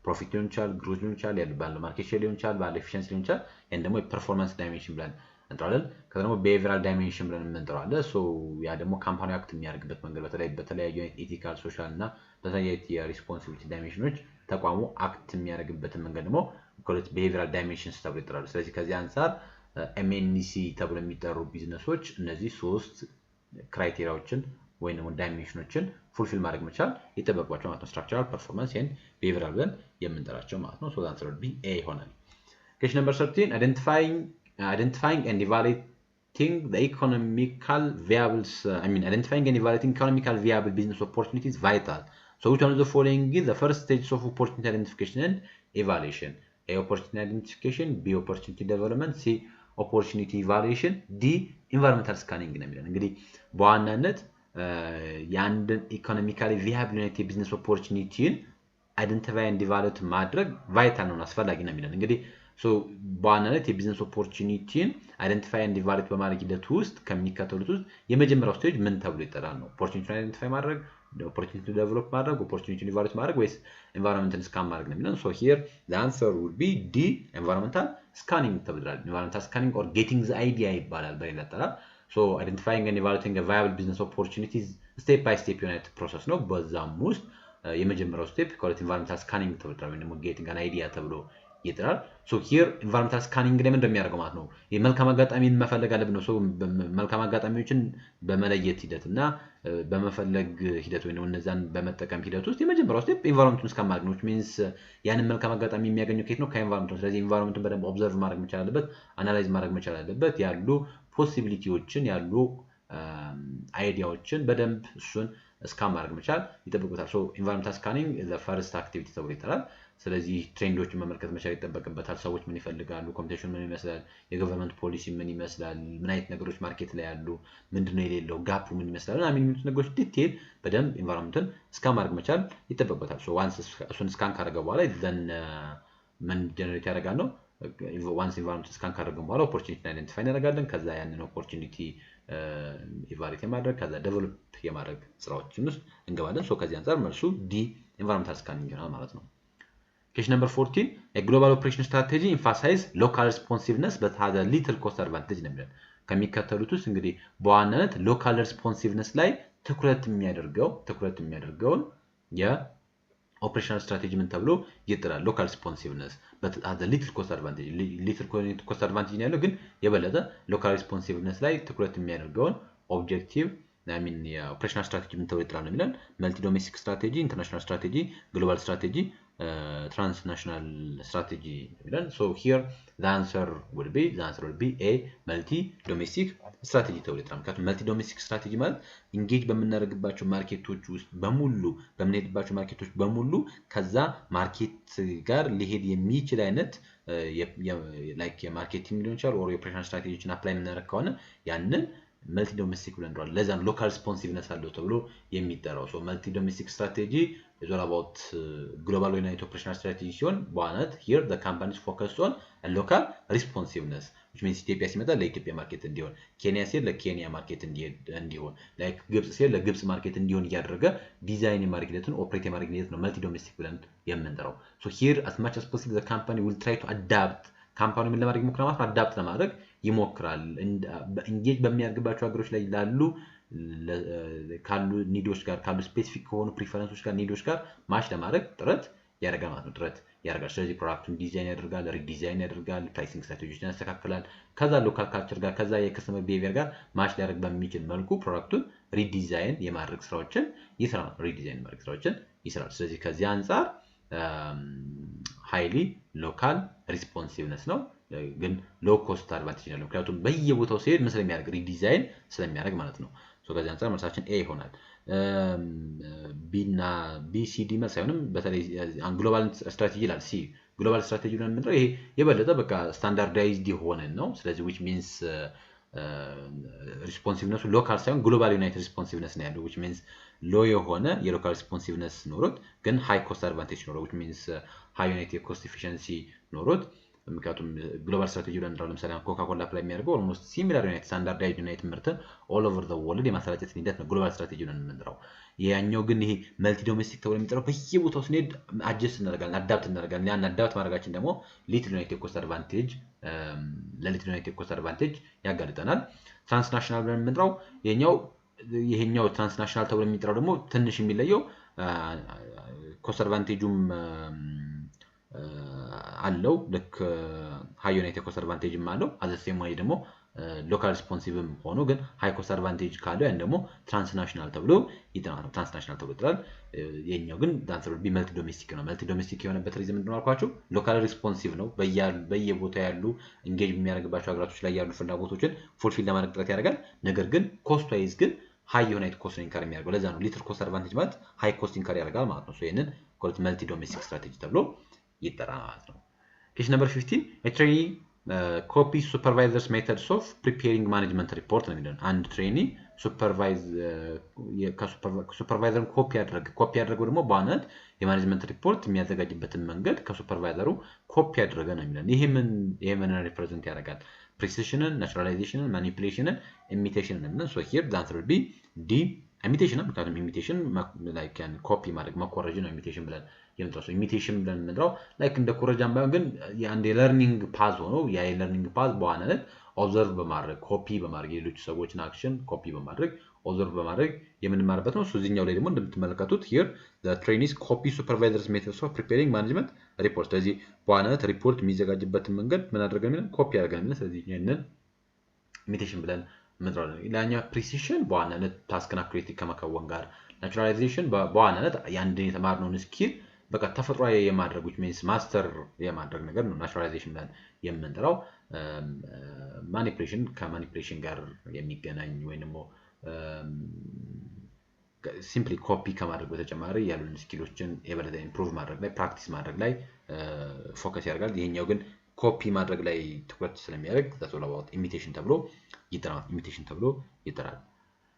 profit ሊሆን ይችላል growth ሊሆን ይችላል ያለው ማርኬት ሼር ሊሆን ይችላል ባለ ኤፊሺየንሲ ሊሆን ይችላል and ደግሞ ፐርፎርማንስ ዳይሜንሽን ብለን እንጠራለን ከዛ ደግሞ behavioral dimension ብለን እንጠራለን so ያ ደግሞ ካምፓኒው አክት የሚያደርግበት መንገድ በተለያዩ ኤቲካል ሶሻል እና በተለያዩ የሪስፖንሲቢሊቲ ዳይሜንሽኖች ተቋሙ አክት የሚያደርግበትን መንገድ ደግሞ behavioral dimensions ተብሎ ይጠራሉ ስለዚህ ከዚህ አንፃር MNC ተብሎ የሚጠሩ ቢዝነሶች እነዚህ ሶስት ክራይቴሪያዎችን ወይንም ዳይሜንሽኖችን ፉልፊል ማድረግ መቻል ይጠበቅባቸው ማለት ነው ስትራክቸራል ፐርፎርማንስ and behavioral ብለን የምንጠራቸው ማለት ነው so the answer would be A ይሆናል question number 13 identifying and evaluating the economical viable identifying and evaluating economical viable business opportunities vital so which one of the following is the first stage of opportunity identification and evaluation A opportunity identification B opportunity development C opportunity evaluation D environmental scanning ነው የሚለው እንግዲህ በዋናነት የአንድን ኢኮኖሚካሊ ቪያብል የሆነ የቢዝነስ ኦፖርቹኒቲን አይደንቲፋይ ኤንድ ኢቫሉዌት ማድረግ ቫይታል ነው አስፈላጊ ነው የሚለው እንግዲህ ሶ በዋናነት የቢዝነስ ኦፖርቹኒቲን አይደንቲፋይ ኤንድ ኢቫሉዌት በማድረግ ሂደት ውስጥ ከሚከተሉት ውስጥ የመጀመሪያው ስቴጅ ምን ተብሎ ይጠራል ነው ኦፖርቹኒቲን አይደንቲፋይ ማድረግ opportunity to develop ማድረግ opportunity evaluate ማድረግ ወይስ environmental scan ማድረግ ነው የሚለው so here the answer would be D environmental scanning ተብሏል environmental scanning or getting the idea ይባላል በሌላ አጠራር so identifying and evaluating a viable business opportunities step by step unit process ነው በዛም ውስጥ የመጀመሪያው ስቴፕ called environmental scanning ተብሏል ወይ ደግሞ getting an idea ተብሎ ይጥራል so here environmental scanning ደግሞ እንደሚያደርገው ማለት ነው የመልካም አጋጣሚን መፈለግ አለብን ነው so መልካም አጋጣሚዎችን በመለየት ሂደትና በመፈለግ ሂደት ወይ ነው እነዛን በመጠቀም ሂደት ውስጥ የመጀመሪያው ስቴፕ ኢንቫይሮንመንቱን ስካን ማድረግ ነው which means ያንን መልካም አጋጣሚ የሚያገኘው ከየት ነው ከኢንቫይሮንመንቱ ስለዚህ ኢንቫይሮንመንቱን በደንብ ኦብዘርቭ ማድረግ መቻል አለበት አናላይዝ ማድረግ መቻል አለበት ያሉ ፖሲቢሊቲዎችን ያሉ አይዲያዎችን በደንብ እሱን ስካን ማድረግ መቻል ይጠበቅበታል so environmental scanning is the first activity ተብሎ ይጠራል ስለዚህ ትሬንዶችን መመልከት መቻል ይጠበቅበታል ሰዎች ምን ይፈልጋሉ ኮምፒቲሽን ምን ይመስላል የገቨርንመንት ፖሊሲ ምን ይመስላል ምን አይነት ነገሮች ማርኬት ላይ ያሉ ምንድነው የሌለው ጋፑ ምን ይመስላል እና የሚሉት ነገሮች ዲቴል በደንብ ኢንቫይሮንመንትን ስካን ማድረግ መቻል ይጠበቅበታል so once እሱን ስካን ካደረገ በኋላ then ምን ጀነሬት ያደርጋል ነው once environment ስካን ካደረግን በኋላ ኦፖርቹኒቲ አይደንቲፋይ እናደርጋለን ከዛ ያንን ኦፖርቹኒቲ ኢቫሉዌት የማድረግ ከዛ ዴቨሎፕ የማድረግ ስራዎችን ውስጥ እንገባለን so ከዚህ አንፃር መልሱ ዲ environmental scanning ይሆናል ማለት ነው Question number 14 a global operation strategy emphasize local responsiveness but has a little cost advantage ነው የሚለው ከሚከተሉት ውስጥ እንግዲህ በዋናነት local responsiveness ላይ ትኩረት የሚያደርገውን የኦፕሬሽናል ስትራቴጂ ምን ተብሎ ይጠራል local responsiveness but has a little cost advantage ያለው ግን የበለጠ local responsiveness ላይ ትኩረት የሚያደርገውን objective የኦፕሬሽናል ስትራቴጂ ምን ተብሎ ይጠራል ነው የሚለው መልቲ ዶሜስቲክ ስትራቴጂ ኢንተርናሽናል ስትራቴጂ ግሎባል ስትራቴጂ transnational strategy so here the answer would be a multi domestic strategy ተብሎ ይጠራል። ምክንያቱም multi domestic strategy ማለት engage በምናደርግባቸው ማርኬቶች ውስጥ በሙሉ በምንሄድባቸው ማርኬቶች በሙሉ ከዛ ማርኬት ጋር ሊሄድ የሚችል አይነት like የማርኬቲንግ ሊሆን ይችላል or የኦፕሬሽናል ስትራቴጂዎችን አፕላይ የምናደርግ ከሆነ ያንን መልቲ ዶሜስቲክ ብለን እንለዋለን። ለዛም ሎካል ሪስፖንሲቭነስ አለው ተብሎ የሚጠራው። ሶ መልቲ ዶሜስቲክ ስትራቴጂ is all about global united operational strategy ሲሆን በዋናነት here the company is focused on a local responsiveness which means ኢትዮጵያ ሲመጣ ለኢትዮጵያ ማርኬት እንዲሆን፣ ኬንያ ሲል ለኬንያ ማርኬት እንዲሆን፣ like ግብጽ ሲል ለግብጽ ማርኬት እንዲሆን እያደረገ ዲዛይን የማርኬትን ኦፕሬት የማርኬት ነው መልቲ ዶሜስቲክ ብለን የምንጠራው። so here as much as possible the company will try to adapt ካምፓኒው ምን ለማድረግ ይሞክራል ማለት አዳፕት ለማድረግ ይሞክራል። ኢንጌጅ በሚያደርግባቸው ሀገሮች ላይ ካሉ ኒዶች ጋር ካሉ ስፔሲፊክ ከሆኑ ፕሪፈረንሶች ጋር ኒዶች ጋር ማች ለማድረግ ጥረት ያደርጋል ማለት ነው። ጥረት ያደርጋል። ስለዚህ ፕሮዳክቱን ዲዛይን ያደርጋል፣ ሪዲዛይን ያደርጋል፣ ፕራይሲንግ ስትራቴጂዎችን ያስተካክላል። ከዛ ሎካል ካልቸር ጋር ከዛ የከስተመር ቢሄቪየር ጋር ማች ሊያደርግ በሚችል መልኩ ፕሮዳክቱን ሪዲዛይን የማድረግ ስራዎችን ይሰራል። ሪዲዛይን የማድረግ ስራዎችን ይሰራል። ስለዚህ ከዚህ አንፃር ሃይሊ ሎካል ሪስፖንሲቭነስ ነው፣ ግን ሎ ኮስት አድቫንቴጅ ነው። ምክንያቱም በየቦታው ሲሄድ ምን ስለሚያደርግ ሪዲዛይን ስለሚያደርግ ማለት ነው። ሶ ከዚህ አንፃር መልሳችን ኤ ይሆናል። ቢ እና ቢ ሲ ዲ መልስ አይሆንም። በተለይ ግሎባል ስትራቴጂ ይላል ሲ ግሎባል ስትራቴጂ ነው የምንለው። ይሄ የበለጠ በቃ ስታንዳርዳይዝድ የሆነ ነው። ስለዚህ which means ሪስፖንሲቭነሱ ሎካል ሳይሆን ግሎባል ዩናይትድ ሪስፖንሲቭነስ ነው ያለው which means ሎ የሆነ የሎካል ሪስፖንሲቭነስ ኖሮት ግን ሃይ ኮስት አድቫንቴጅ ኖሮ which means ሃይ ዩናይትድ ኮስት ኤፊሺየንሲ ኖሮት። ምክንያቱም ግሎባል ስትራቴጂ ለምንድነው ለምሳሌ ኮካኮላ አፕላይ የሚያደርገው ኦልሞስት ሲሚላር ዩናይትድ ስታንዳርዳይዝድ ዩናይትድ ምርትን ኦል ኦቨር ዘ ወርልድ የማሰራጨት ሂደት ነው ግሎባል ስትራቴጂ ነው የምንጠራው። ያኛው ግን ይሄ መልቲ ዶሜስቲክ ተብሎ የሚጠራው በየቦታው ስንሄድ አጀስት እናደርጋለን፣ አዳፕት እናደርጋለን። ያን አዳፕት ማድረጋችን ደግሞ ሊትል ዩናይትድ ኮስት አድቫንቴጅ ለሊትል ዩናይትድ ኮስት አድቫንቴጅ ያጋልጠናል። ትራንስናሽናል ብለን የምንጠራው ይሄኛው ትራንስናሽናል ተብሎ የሚጠራው ደግሞ ትንሽ የሚለየው ኮስት አድቫንቴጁም አለው ልክ ሃይ ዩናይትድ ኮስት አድቫንቴጅም አለው። አዘሴም ወይ ደግሞ ሎካል ሪስፖንሲቭም ሆኖ ግን ሃይ ኮስት አድቫንቴጅ ካለው ያን ደግሞ ትራንስናሽናል ተብሎ ይጠራል። ትራንስናሽናል ተብሎ ይጠራል። የኛው ግን ዳንሰር ቢ መልቲ ዶሜስቲክ ነው። መልቲ ዶሜስቲክ የሆነበት ሪዝን ምንድነው አልኳችሁ? ሎካል ሪስፖንሲቭ ነው። በየቦታው ያሉ ኢንጌጅ የሚያደርግባቸው ሀገራቶች ላይ ያሉ ፍላጎቶችን ፉልፊል ለማድረግ ጥረት ያደርጋል። ነገር ግን ኮስት ዋይዝ ግን ሃይ ዩናይትድ ኮስት ኢንካር የሚያደርገው ለዛ ነው ሊትል ኮስት አድቫንቴጅ ማለት ሃይ ኮስት ኢንካር ያደርጋል ማለት ነው። ሶ ይሄንን ኮልት መልቲ ዶሜስቲክ ስትራቴጂ ተብሎ ይጠራል ማለት ነው። ኬስ ነምበር 15 a trainee copy supervisor's methods of preparing management report ነው የሚለው። አንድ ትሬኒ ሱፐርቫይዘርን ኮፒ ያደረገው ደግሞ በዋናነት የማኔጅመንት ሪፖርት የሚያዘጋጅበትን መንገድ ከሱፐርቫይዘሩ ኮፒ ያደረገ ነው የሚለው። ይሄ ምን ሪፕሬዘንት ያደርጋል? ፕሪሲሽንን፣ ናቹራላይዜሽንን፣ ማኒፑሌሽንን፣ ኢሚቴሽንን ነው የሚለው። ሶ ሂር the answer will be D ኢሚቴሽን ነው። ምክንያቱም ኢሚቴሽን ላይክ ያን ኮፒ ማድረግ መኮረጅ ነው ኢሚቴሽን ብለን የምንጠራው። ኢሚቴሽን ብለን የምንጠራው ላይክ እንደ ኮረጃም ባይሆን ግን የአንድ የለርኒንግ ፓዝ ሆኖ ያ የለርኒንግ ፓዝ በዋናነት ኦብዘርቭ በማድረግ ኮፒ በማድረግ የሌሎች ሰዎችን አክሽን ኮፒ በማድረግ ኦብዘርቭ በማድረግ የምንማርበት ነው። እዚህኛው ላይ ደግሞ እንደምትመለከቱት here the trainees copy supervisor's methods of preparing management report። ስለዚህ በዋናነት ሪፖርት የሚዘጋጅበትን መንገድ ምን አድርገን የሚለው ኮፒ አድርገን የሚለው። ስለዚህ ይሄንን ኢሚቴሽን ብለን ምንድነው? ሌላኛው ፕሪሲሽን በዋናነት ታስክን አኩሬት ከመከወን ጋር፣ ናቹራላይዜሽን በዋናነት ያንድን የተማርነውን ስኪል በቃ ተፈጥሯዊ የማድረግ which means ማስተር የማድረግ ነገር ነው ናቹራላይዜሽን ብለን የምንጠራው። ማኒፑሌሽን ከማኒፑሌሽን ጋር የሚገናኝ ወይም ደግሞ ሲምፕሊ ኮፒ ከማድረግ በተጨማሪ ያሉን ስኪሎችን የበለጠ ኢምፕሩቭ ማድረግ ላይ ፕራክቲስ ማድረግ ላይ ፎከስ ያደርጋል። ይሄኛው ግን ኮፒ ማድረግ ላይ ትኩረት ስለሚያደርግ that's all about imitation ተብሎ ይጠራል።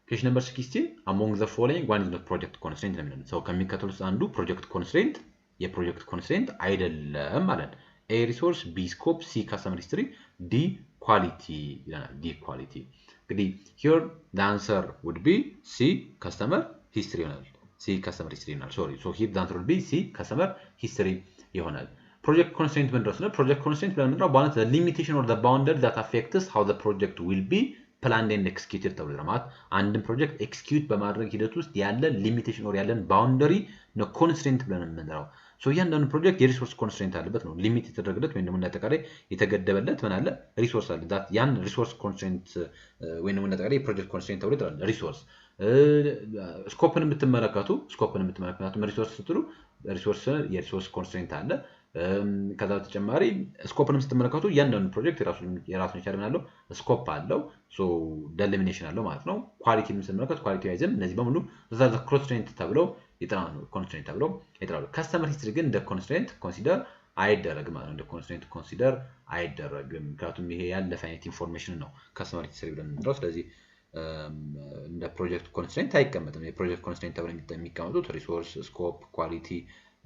ኬስ ነምበር 16 among the following one is not project constraint ነው የሚለው። ሰው ከሚከተሉት አንዱ ፕሮጀክት ኮንስትሬንት የፕሮጀክት ኮንስትሬንት አይደለም ማለት A resource፣ B scope፣ C customer history፣ D quality ይላል። D quality እንግዲህ here the answer would be C customer history ይሆናል። C customer history ይሆናል። so here the answer would be C customer history ይሆናል። ፕሮጀክት ኮንስትሬንት ምንድነው? ፕሮጀክት ኮንስትሬንት ለምንድነው? በአንተ the limitation or the boundary that affects how the project will be planned and executed ተብሎ ማለት አንድን ፕሮጀክት ኤክስኪዩት በማድረግ ሂደት ውስጥ ያለ ሊሚቴሽን or ያለን ባውንደሪ ነው ኮንስትሬንት ብለን የምንጠራው። ሶ እያንዳንዱ ፕሮጀክት የሪሶርስ ኮንስትሬንት አለበት ነው ሊሚት የተደረገለት ወይም ደግሞ እንደተቀራይ የተገደበለት ምን አለ ሪሶርስ አለ። ዳት ያን ሪሶርስ ኮንስትሬንት ወይም ደግሞ እንደተቀራይ ፕሮጀክት ኮንስትሬንት ተብሎ ይጠራል። ሪሶርስ ስኮፕን የምትመለከቱ ሪሶርስ ስትሉ የሪሶርስ ኮንስትሬንት አለ። ከዛ በተጨማሪ ስኮፕንም ስትመለከቱ እያንዳንዱ ፕሮጀክት የራሱን ይቻላል አለው ስኮፕ አለው ሶ ዴሊሚኔሽን አለው ማለት ነው። ኳሊቲንም ስትመለከቱ ኳሊቲ ዋይዝም እነዚህ በሙሉ ኮንስትሬንት ተብለው ይጠራሉ ኮንስትሬንት ተብለው ይጠራሉ። ከስተመር ሂስትሪ ግን እንደ ኮንስትሬንት ኮንሲደር አይደረግም ማለት ነው። እንደ ኮንስትሬንት ኮንሲደር አይደረግም ምክንያቱም ይሄ ያለፈ አይነት ኢንፎርሜሽን ነው ከስተመር ሂስትሪ ብለን የምንጠራው። ስለዚህ እንደ ፕሮጀክት ኮንስትሬንት አይቀመጥም። የፕሮጀክት ኮንስትሬንት ተብለው የሚቀመጡት ሪሶርስ፣ ስኮፕ፣ ኳሊቲ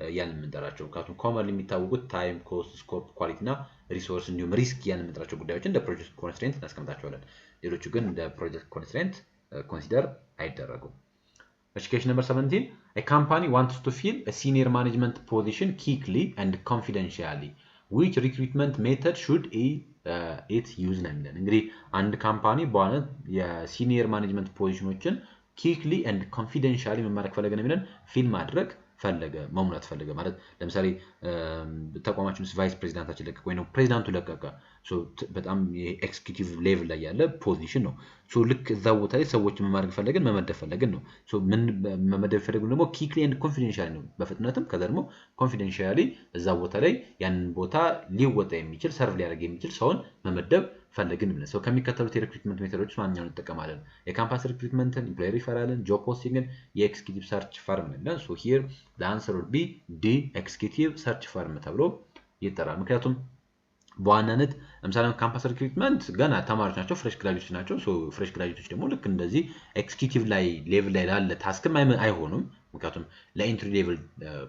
ያን የምንጠራቸው ምክንያቱም ኮመንሊ የሚታወቁት ታይም፣ ኮስት፣ ስኮፕ፣ ኳሊቲ እና ሪሶርስ እንዲሁም ሪስክ ያን የምንጠራቸው ጉዳዮችን እንደ ፕሮጀክት ኮንስትሬንት እናስቀምጣቸዋለን። ሌሎቹ ግን እንደ ፕሮጀክት ኮንስትሬንት ኮንሲደር አይደረጉም። Question number 17. A company wants to fill a senior management position quickly and confidentially. Which recruitment method should it use? እንግዲህ አንድ ካምፓኒ በዋናነት የሲኒየር ማኔጅመንት ፖዚሽኖችን quickly and confidentially ምን ማድረግ ፈለገ ነው የሚለን ፊል ማድረግ ፈለገ መሙላት ፈለገ ማለት ለምሳሌ ተቋማችን ውስጥ ቫይስ ፕሬዚዳንታችን ለቀቀ ወይ ነው ፕሬዚዳንቱ ለቀቀ ሶ በጣም የኤክስኪዩቲቭ ሌቭል ላይ ያለ ፖዚሽን ነው። ሶ ልክ እዛ ቦታ ላይ ሰዎች ማድረግ ፈለገን መመደብ ፈለገን ነው። ሶ ምን መመደብ ፈለገን ደግሞ ኪክሊ ኤንድ ኮንፊደንሻሊ ነው በፍጥነትም ከዛ ደግሞ ኮንፊደንሻሊ እዛ ቦታ ላይ ያንን ቦታ ሊወጣ የሚችል ሰርቭ ሊያደርግ የሚችል ሰውን መመደብ ፈለግን ብለን ሰው ከሚከተሉት የሪክሩትመንት ሜቶዶች ማንኛውን እንጠቀማለን? የካምፓስ ሪክሩትመንትን፣ ኢምፕሎየር ሪፈራልን፣ ጆብ ፖስቲንግን፣ የኤክስኪዩቲቭ ሰርች ፈርም ነው። ሶ ሂር the answer would be D ኤክስኪዩቲቭ ሰርች ፈርም ተብሎ ይጠራል። ምክንያቱም በዋናነት ለምሳሌ ካምፓስ ሪክሩትመንት ገና ተማሪዎች ናቸው፣ ፍሬሽ ግራጁዌቶች ናቸው። ሶ ፍሬሽ ግራጁዌቶች ደግሞ ልክ እንደዚህ ኤክስኪዩቲቭ ላይ ሌቭል ላይ ላለ ታስክም አይሆኑም። ምክንያቱም ለኢንትሪ ሌቭል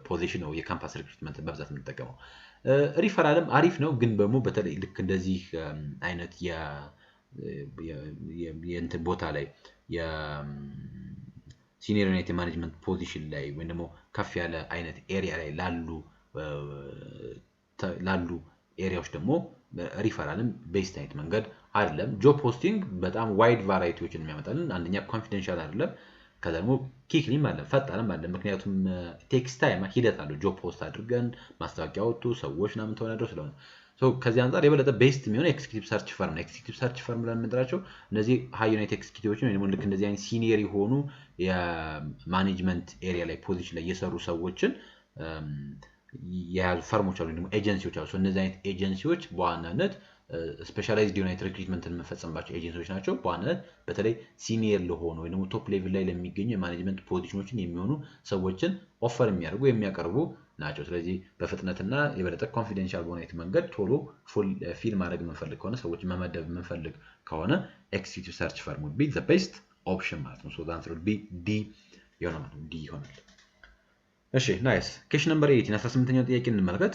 ፖዚሽን ነው የካምፓስ ሪክሩትመንት በብዛት የምንጠቀመው። ሪፈራልም አሪፍ ነው ግን ደግሞ በተለይ ልክ እንደዚህ አይነት የእንትን ቦታ ላይ የሲኒየርነት የማኔጅመንት ፖዚሽን ላይ ወይም ደግሞ ከፍ ያለ አይነት ኤሪያ ላይ ላሉ ኤሪያዎች ደግሞ ሪፈራልም ቤስት አይነት መንገድ አይደለም። ጆብ ፖስቲንግ በጣም ዋይድ ቫራይቲዎችን የሚያመጣልን አንደኛ ኮንፊደንሻል አይደለም ከዛ ደግሞ ኪክሊም አለ ፈጣንም አለ። ምክንያቱም ቴክስት ታይም ሂደት አለው ጆብ ፖስት አድርገን ማስታወቂያ ወጡ ሰዎች ምናምን ተወዳድረው ስለሆነ ከዚህ አንፃር የበለጠ ቤስት የሚሆነው ኤክስኪዩቲቭ ሰርች ፈርም ነው። ኤክስኪዩቲቭ ሰርች ፈርም ብለን የምንጠራቸው እነዚህ ሃይ ዩኒት ኤክስኪዩቲቮችን ወይም ልክ እንደዚህ አይነት ሲኒየር የሆኑ የማኔጅመንት ኤሪያ ላይ ፖዚሽን ላይ የሰሩ ሰዎችን የያዙ ፈርሞች አሉ ወይም ኤጀንሲዎች አሉ። እነዚህ አይነት ኤጀንሲዎች በዋናነት ስፔሻላይዝድ ዩናይት ሪክሩትመንትን የምንፈጽምባቸው ኤጀንሲዎች ናቸው። በዋናነት በተለይ ሲኒየር ለሆኑ ወይ ደግሞ ቶፕ ሌቭል ላይ ለሚገኙ የማኔጅመንት ፖዚሽኖችን የሚሆኑ ሰዎችን ኦፈር የሚያደርጉ የሚያቀርቡ ናቸው። ስለዚህ በፍጥነትና የበለጠ ኮንፊደንሻል በሆነ መንገድ ቶሎ ፊል ማድረግ የምንፈልግ ከሆነ ሰዎች መመደብ የምንፈልግ ከሆነ ኤክስኪዩቲቭ ሰርች ፈርም would be the best option ማለት ነው። so the answer would be D ይሆናል። እሺ ናይስ ኩዌስችን ነምበር 18 18ኛው ጥያቄ እንመልከት።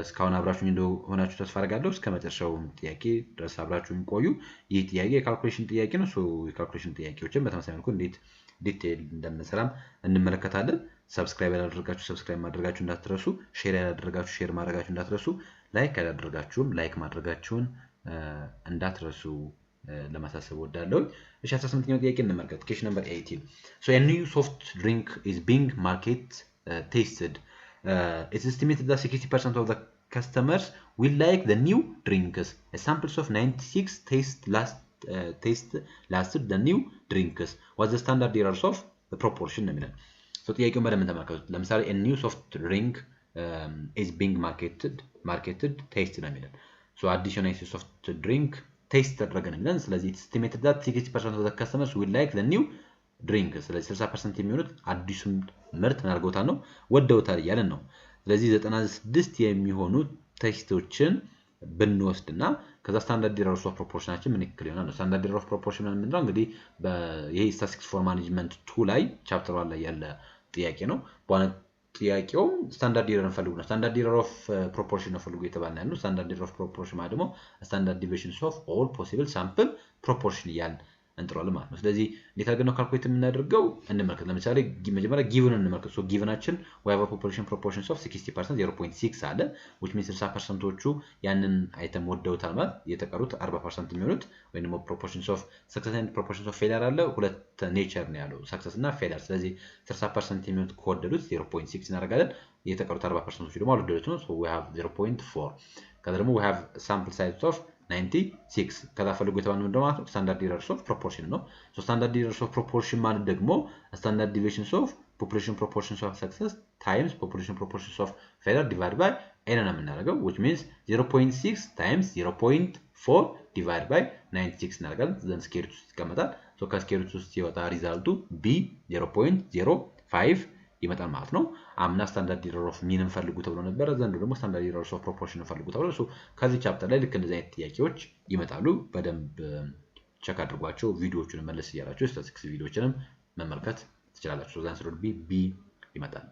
እስካሁን አብራችሁኝ እንደሆናችሁ ተስፋ አደርጋለሁ። እስከ መጨረሻው ጥያቄ ድረስ አብራችሁኝ ቆዩ። ይህ ጥያቄ የካልኩሌሽን ጥያቄ ነው። ሶ የካልኩሌሽን ጥያቄዎችን በተመሳሳይ መልኩ እንዴት ዲቴይል እንደምንሰራም እንመለከታለን። ሰብስክራይብ ያላደረጋችሁ ሰብስክራይብ ማድረጋችሁ እንዳትረሱ፣ ሼር ያላደረጋችሁ ሼር ማድረጋችሁ እንዳትረሱ፣ ላይክ ያላደረጋችሁም ላይክ ማድረጋችሁን እንዳትረሱ ለማሳሰብ ወዳለው። እሺ 18ኛው ጥያቄ እንመልከት። ኩዌስችን ነምበር 18 so a new soft drink is being tested. It's estimated that 60% of the customers will like the new drinks. A samples of 96 lasted the new drinks. What's the standard errors of the proportion ነው የሚለው። so ጥያቄውን በደንብ ተመልከቱት። ለምሳሌ a new soft drink is being marketed taste ነው የሚለው። so additional soft drink ቴስት ተደረገ ነው የሚለን። ስለዚህ estimated that 60% of the customers will like the new drink። ስለዚህ 60% የሚሆኑት አዲሱን ምርት አድርገውታል ነው ወደውታል እያለን ነው። ስለዚህ 96 የሚሆኑ ቴስቶችን ብንወስድና ከዛ ስታንዳርድ ኤረር ኦፍ ፕሮፖርሽናችን ምን ያክል ይሆናል ነው። ስታንዳርድ ኤረር ኦፍ ፕሮፖርሽን ምንድነው? እንግዲህ ይሄ ስታቲስቲክስ ፎር ማኔጅመንት 2 ላይ ቻፕተር 1 ላይ ያለ ጥያቄ ነው። በኋላ ጥያቄው ስታንዳርድ ኤረር እንፈልጉ ነው። ስታንዳርድ ኤረር ኦፍ ፕሮፖርሽን ነው ፈልጉ የተባለ ያለው። ስታንዳርድ ኤረር ኦፍ ፕሮፖርሽን ማለት ደግሞ ስታንዳርድ ዲቪዥንስ ኦፍ ኦል ፖሲብል ሳምፕል ፕሮፖርሽን እያልን እንጥራለን ማለት ነው። ስለዚህ እንዴት አድርገን ነው ካልኩሌት የምናደርገው እንመልከት። ለምሳሌ መጀመሪያ ጊቭንን እንመልከት። ሶ ጊቭናችን we have a population proportions of 60% 0.6 አለ which means 60%ዎቹ ያንን አይተም ወደውታል ማለት የተቀሩት 40% የሚሆኑት ወይ ደግሞ proportions of success and proportions of failure አለ። ሁለት ኔቸር ነው ያለው success እና failure። ስለዚህ 60% የሚሆኑት ከወደዱት 0.6 እናደርጋለን። የተቀሩት 40%ዎቹ ደግሞ አልወደዱት ነው። so we have 0.4 ከዛ ደግሞ we have sample size of 96 ከዛ ፈልጎ የተባለው ደግሞ ስታንዳርድ ኤረርስ ኦፍ ፕሮፖርሽን ነው። ሶ ስታንዳርድ ኤረርስ ኦፍ ፕሮፖርሽን ማለት ደግሞ ስታንዳርድ ዲቪዥንስ ኦፍ population proportions of success times population proportions of failure divided by n ነው የምናደርገው which means 0.6 times 0.4 divided by 96 እናደርጋለን then square root ውስጥ ይቀመጣል so ከስኬር ሩት ውስጥ ሲወጣ ሪዛልቱ b 0.05 ይመጣል ማለት ነው አምና ስታንዳርድ ኤረር ኦፍ ሚን እንፈልጉ ተብሎ ነበር ዘንድሮ ደግሞ ስታንዳርድ ኤረር ኦፍ ፕሮፖርሽን እንፈልጉ ተብሎ so ከዚህ ቻፕተር ላይ ልክ እንደዚህ አይነት ጥያቄዎች ይመጣሉ በደንብ ቼክ አድርጓቸው ቪዲዮዎቹን መለስ ይያላችሁ ስታቲስቲክስ ቪዲዮዎችንም መመልከት ትችላላችሁ so answer would be b ይመጣል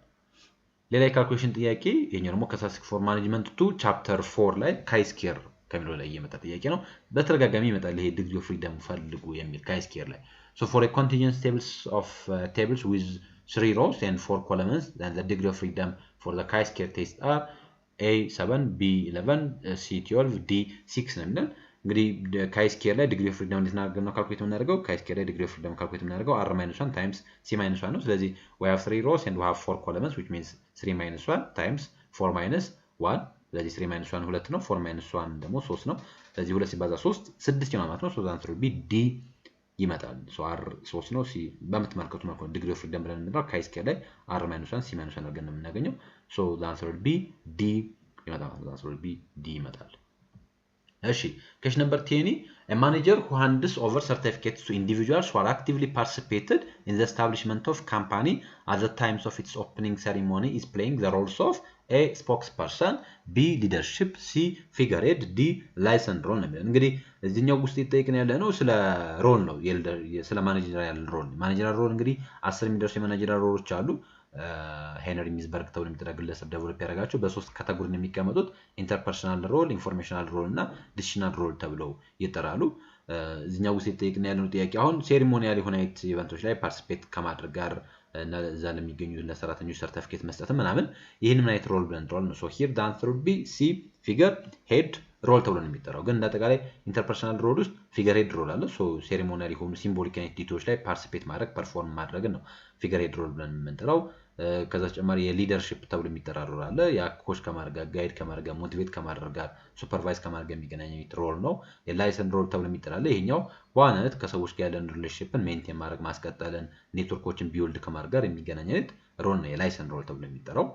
ሌላ ካልኩሌሽን ጥያቄ የኛው ደግሞ ከስታቲስቲክስ ፎር ማኔጅመንት 2 ቻፕተር 4 ላይ ካይ ስኬር ከሚለው ላይ የመጣ ጥያቄ ነው በተደጋጋሚ ይመጣል ይሄ ዲግሪ ኦፍ ፍሪደም ፈልጉ የሚል ካይ ስኬር ላይ so for a continuous tables with 3 rows and 4 columns then the degree of freedom for the chi-square test are a7 b11 c12 d6 ነው የሚለን እንግዲህ chi-square ላይ degree of freedom እንድናደርገው ነው ካልኩሌት የምናደርገው chi-square ላይ degree of freedom ካልኩሌት የምናደርገው r-1 times c-1 ነው ስለዚህ we have 3 rows and we have 4 columns which means 3-1 times 4-1 ስለዚህ 3-1 2 ነው 4-1 ደግሞ 3 ነው ስለዚህ 2 ሲባዛ 3 6 ነው ማለት ነው so the answer will be d ይመጣል so r 3 ነው c በመተመልከቱ መልኩ ዲግሪ ኦፍ ፍሪደም ብለን እንድናው chi-square ላይ r-1 c-1 አድርገን ነው የምናገኘው so the answer will be d ይመጣል the answer will be d ይመጣል እሺ question number 10 a manager who hands over certificates to individuals who are actively participated in the establishment of company at the times of its opening ceremony is playing the roles of a spokesperson b leadership c figurehead d license role ነው እንግዲህ እዚህኛው ውስጥ ይጠይቅን ያለ ነው ስለ ሮል ነው ስለ ማኔጀሪያል ሮል ማኔጀሪያል ሮል እንግዲህ 10 የሚደርሱ የማኔጀሪያል ሮሎች አሉ ሄነሪ ሚዝበርግ ተብሎ የሚጠራ ግለሰብ ዴቨሎፕ ያደረጋቸው በሶስት ካቴጎሪ ነው የሚቀመጡት ኢንተርፐርሰናል ሮል ኢንፎርሜሽናል ሮል እና ዲሲሽናል ሮል ተብለው ይጠራሉ እዚህኛው ውስጥ ይጠይቅን ያለው ጥያቄ አሁን ሴሪሞኒያል የሆነ ኢቨንቶች ላይ ፓርቲሲፔት ከማድረግ ጋር እና እዛ ለሚገኙ ለሰራተኞች ሰርቲፊኬት መስጠት ምናምን ይሄንን አይነት ሮል ብለን እንጠራለን ነው so here the answer would be c figure head ሮል ተብሎ ነው የሚጠራው ግን እንደአጠቃላይ ኢንተርፐርሰናል ሮል ውስጥ ፊገር ሄድ ሮል አለ ሶ ሴሪሞኒያል የሆኑ ሲምቦሊክ አክቲቪቲዎች ላይ ፓርቲሲፔት ማድረግ ፐርፎርም ማድረግ ነው ፊገር ሄድ ሮል ብለን የምንጠራው ከዛ ተጨማሪ የሊደርሺፕ ተብሎ የሚጠራ ሮል አለ ያ ኮች ከማድረግ ጋር ጋይድ ከማድረግ ጋር ሞቲቬት ከማድረግ ጋር ሱፐርቫይዝ ከማድረግ ጋር የሚገናኝ ሮል ነው የላይሰንስ ሮል ተብሎ የሚጠራ አለ ይሄኛው በዋናነት ከሰዎች ጋር ያለን ሪሌሽንሽፕን ሜንቴን ማድረግ ማስቀጠልን ኔትወርኮችን ቢውልድ ከማድረግ ጋር የሚገናኝ ሮል ነው የላይሰንስ ሮል ተብሎ የሚጠራው